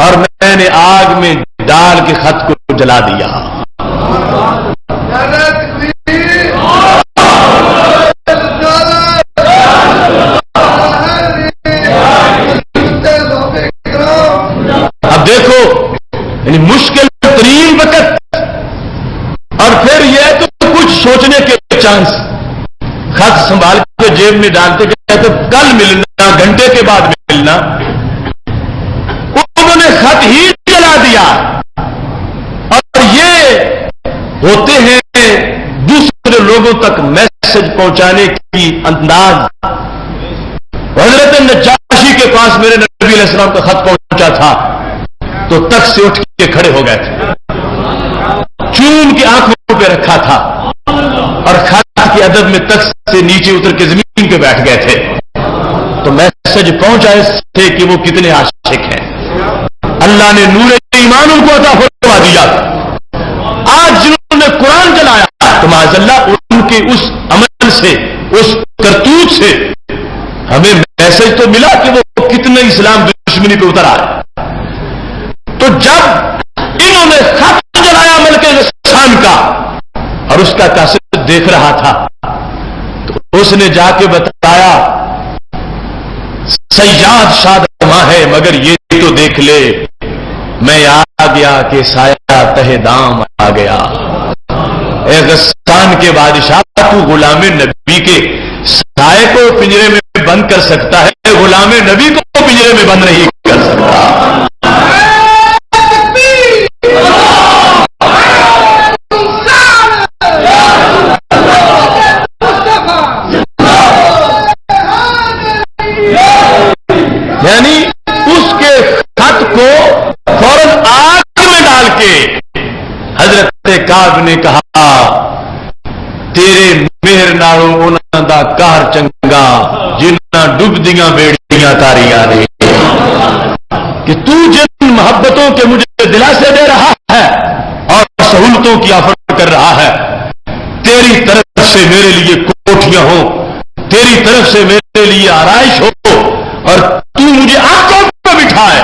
اور میں نے آگ میں ڈال کے خط کو جلا دیا. اب دیکھو یعنی مشکل ترین وقت اور پھر یہ تو کچھ سوچنے کے چانس. خط سنبھال کے جیب میں ڈالتے کہتے کل ملنا، گھنٹے کے بعد ملنا. انہوں نے خط ہی جلا دیا. اور یہ ہوتے ہیں دوسرے لوگوں تک میسج پہنچانے کی انداز. حضرت نجاشی کے پاس میرے نبی علیہ السلام کا خط پہنچا تھا تو تخت سے اٹھ کے کھڑے ہو گئے تھے، چوم کے آنکھوں پہ رکھا تھا اور خط کے ادب میں تخت سے نیچے اتر کے زمین پہ بیٹھ گئے تھے. تو میسج پہنچا اس سے کہ وہ کتنے عاشق ہیں. اللہ نے نور ایمان ان کو عطا فرما دیا. آج جنہوں نے قرآن چلایا تو معاذ اللہ ان کے اس عمل سے، اس کرتوت سے ہمیں میسج تو ملا کہ وہ کتنے اسلام دشمنی پہ اتر آئے. تو جب انہوں نے خط جلایا ملک غسان کا اور اس کا کاسٹ دیکھ رہا تھا تو اس نے جا کے بتایا سیاد شاد ماں ہے مگر یہ تو دیکھ لے. میں آ گیا کہ سایہ تہ دام آ گیا۔ اے غسان کے بادشاہ، تو غلام نبی کے سائے کو پنجرے میں بند کر سکتا ہے، غلام نبی کو پنجرے میں بند نہیں کر سکتا۔ یعنی اس کے خط کو فوراً آگ میں ڈال کے حضرت کعب نے کہا، تیرے مہر نالوں انہاں دا کار چنگا جنہاں ڈب دیاں بیڑیاں تاریاں نے، کہ تو جن محبتوں کے مجھے دلاسے دے رہا ہے اور سہولتوں کی آفر کر رہا ہے، تیری طرف سے میرے لیے کوٹھیاں ہوں، تیری طرف سے میرے لیے آرائش ہو، اور تو مجھے آنکھوں پہ بٹھائے،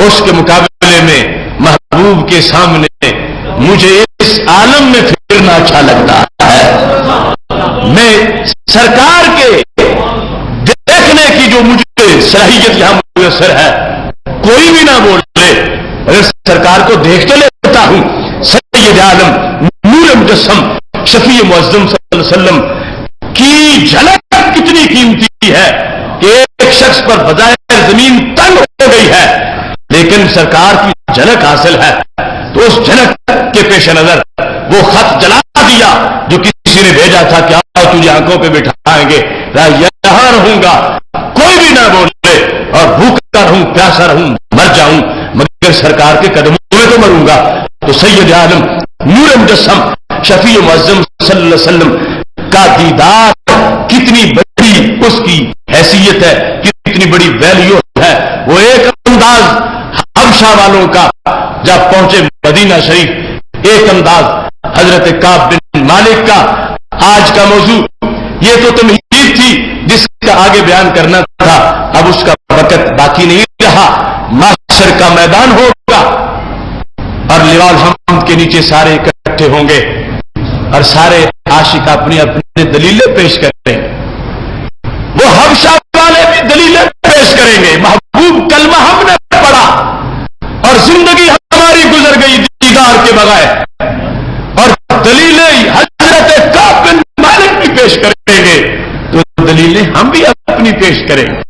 اس کے مقابلے میں محبوب کے سامنے مجھے اس عالم میں پھرنا اچھا لگتا ہے۔ میں سرکار کے دیکھنے کی جو مجھے صلاحیت یہاں میسر ہے، کوئی بھی نہ بولے، اگر سرکار کو دیکھ تو لیتا ہوں۔ سید عالم نور مجسم شفیع معظم صلی اللہ علیہ وسلم کی جھلک کتنی قیمتی ہے کہ ایک شخص پر بظاہر زمین تنگ ہو گئی ہے، لیکن سرکار کی جھلک حاصل ہے، تو اس جھلک کے پیش نظر وہ خط جلا دیا جو کسی نے بھیجا تھا کہ آؤ تجھے آنکھوں پہ بٹھائیں گے، یہاں رہوں گا، کوئی بھی نہ بولے، اور بھوکا رہوں، پیاسا رہوں، مر جاؤں، مگر سرکار کے قدموں میں تو مروں گا۔ تو سید عالم نور مجسم شفیع معظم صلی اللہ علیہ وسلم کا دیدار کتنی بڑی اس کی حیثیت ہے، کتنی بڑی ویلیو ہے۔ وہ ایک انداز حبشہ والوں کا جب پہنچے مدینہ شریف، ایک انداز حضرت کعب بن مالک کا۔ آج کا موضوع یہ تو تمہید تھی جس کا آگے بیان کرنا تھا، اب اس کا وقت باقی نہیں رہا۔ محشر کا میدان ہوگا اور لواء الحمد کے نیچے سارے اکٹھے ہوں گے اور سارے عاشق اپنی اپنی دلیلیں پیش کریں گے۔ وہ حبشہ والے بھی دلیلیں پیش کریں گے، محبوب کلمہ ہم نے پڑھا اور زندگی ہماری گزر گئی دیدار کے بغیر، اور دلیلیں حضرت کعب بن مالک بھی پیش کریں گے، تو دلیلیں ہم بھی اپنی پیش کریں گے۔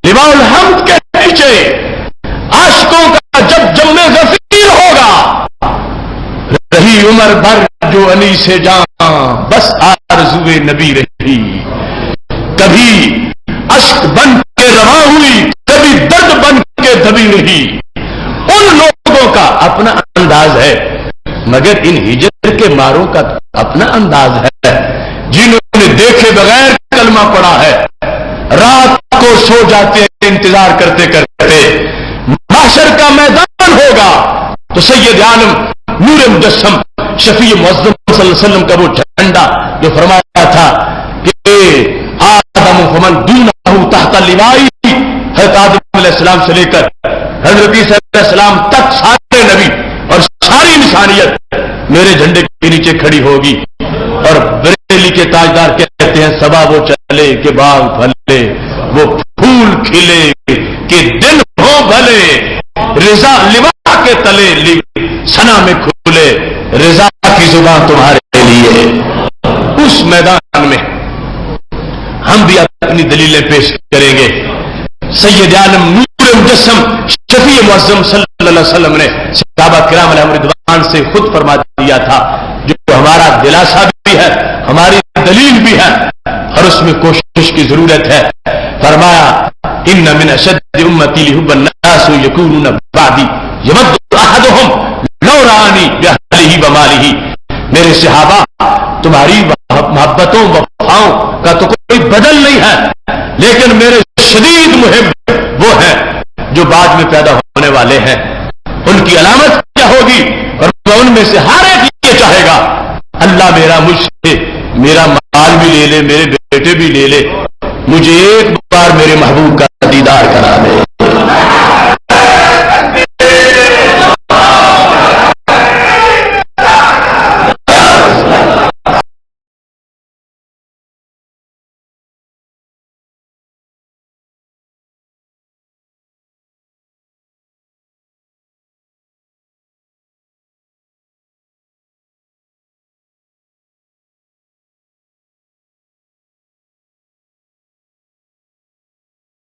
لواء الحمد کے نیچے عاشقوں کا جب جم غفیر ہوگا، رہی عمر بھر جو علی سے جان، بس آرزوئے نبی رہی، کبھی اشک بن کے رواں ہوئی، کبھی درد بن کے دبی رہی۔ ان لوگوں کا اپنا انداز ہے، مگر ان ہجر کے ماروں کا اپنا انداز ہے، جنہوں نے دیکھے بغیر کلمہ پڑھا ہے، رات کو سو جاتے ہیں انتظار کرتے کرتے۔ محشر کا میدان ہوگا تو سید عالم نور مجسم شفیع معظم صلی اللہ علیہ وسلم کا وہ جھنڈا جو فرمایا تھا کہ آدم فمن دونہ تحت لوائی، حضرت آدم علیہ السلام سے لے کر حضرت عیسیٰ علیہ السلام تک سارے نبی اور ساری انسانیت میرے جھنڈے کے نیچے کھڑی ہوگی۔ اور بریلی کے تاجدار کہتے ہیں، صبا وہ چلے کہ باغ پھلے، وہ پھول کھلے کہ دن ہو بھلے، رضا لوا کے تلے سنا میں کھولے، رضا کی زبان تمہارے لیے۔ اس میدان میں ہم بھی اپنی دلیلیں پیش کریں گے۔ سید عالم نور مجسم شفیع معظم صلی اللہ علیہ وسلم نے صحابہ کرام علیہم رضوان سے خود فرما دیا تھا، جو ہمارا دلاسا بھی ہے، ہماری دلیل بھی ہے، اور اس میں کوشش کی ضرورت ہے۔ فرمایا، ان من اشد امتی لحب الناس یکونون بعدی یود احدهم لو رانی باہلہ ومالہ۔ میرے صحابہ، تمہاری محبتوں وفاؤں کا تو کوئی بدل نہیں ہے، لیکن میرے شدید محب وہ ہیں جو بعد میں پیدا ہونے والے ہیں۔ ان کی علامت کیا ہوگی؟ اور وہ ان میں سے ہر ایک یہ چاہے گا، اللہ میرا مجھ سے میرا مال بھی لے لے، میرے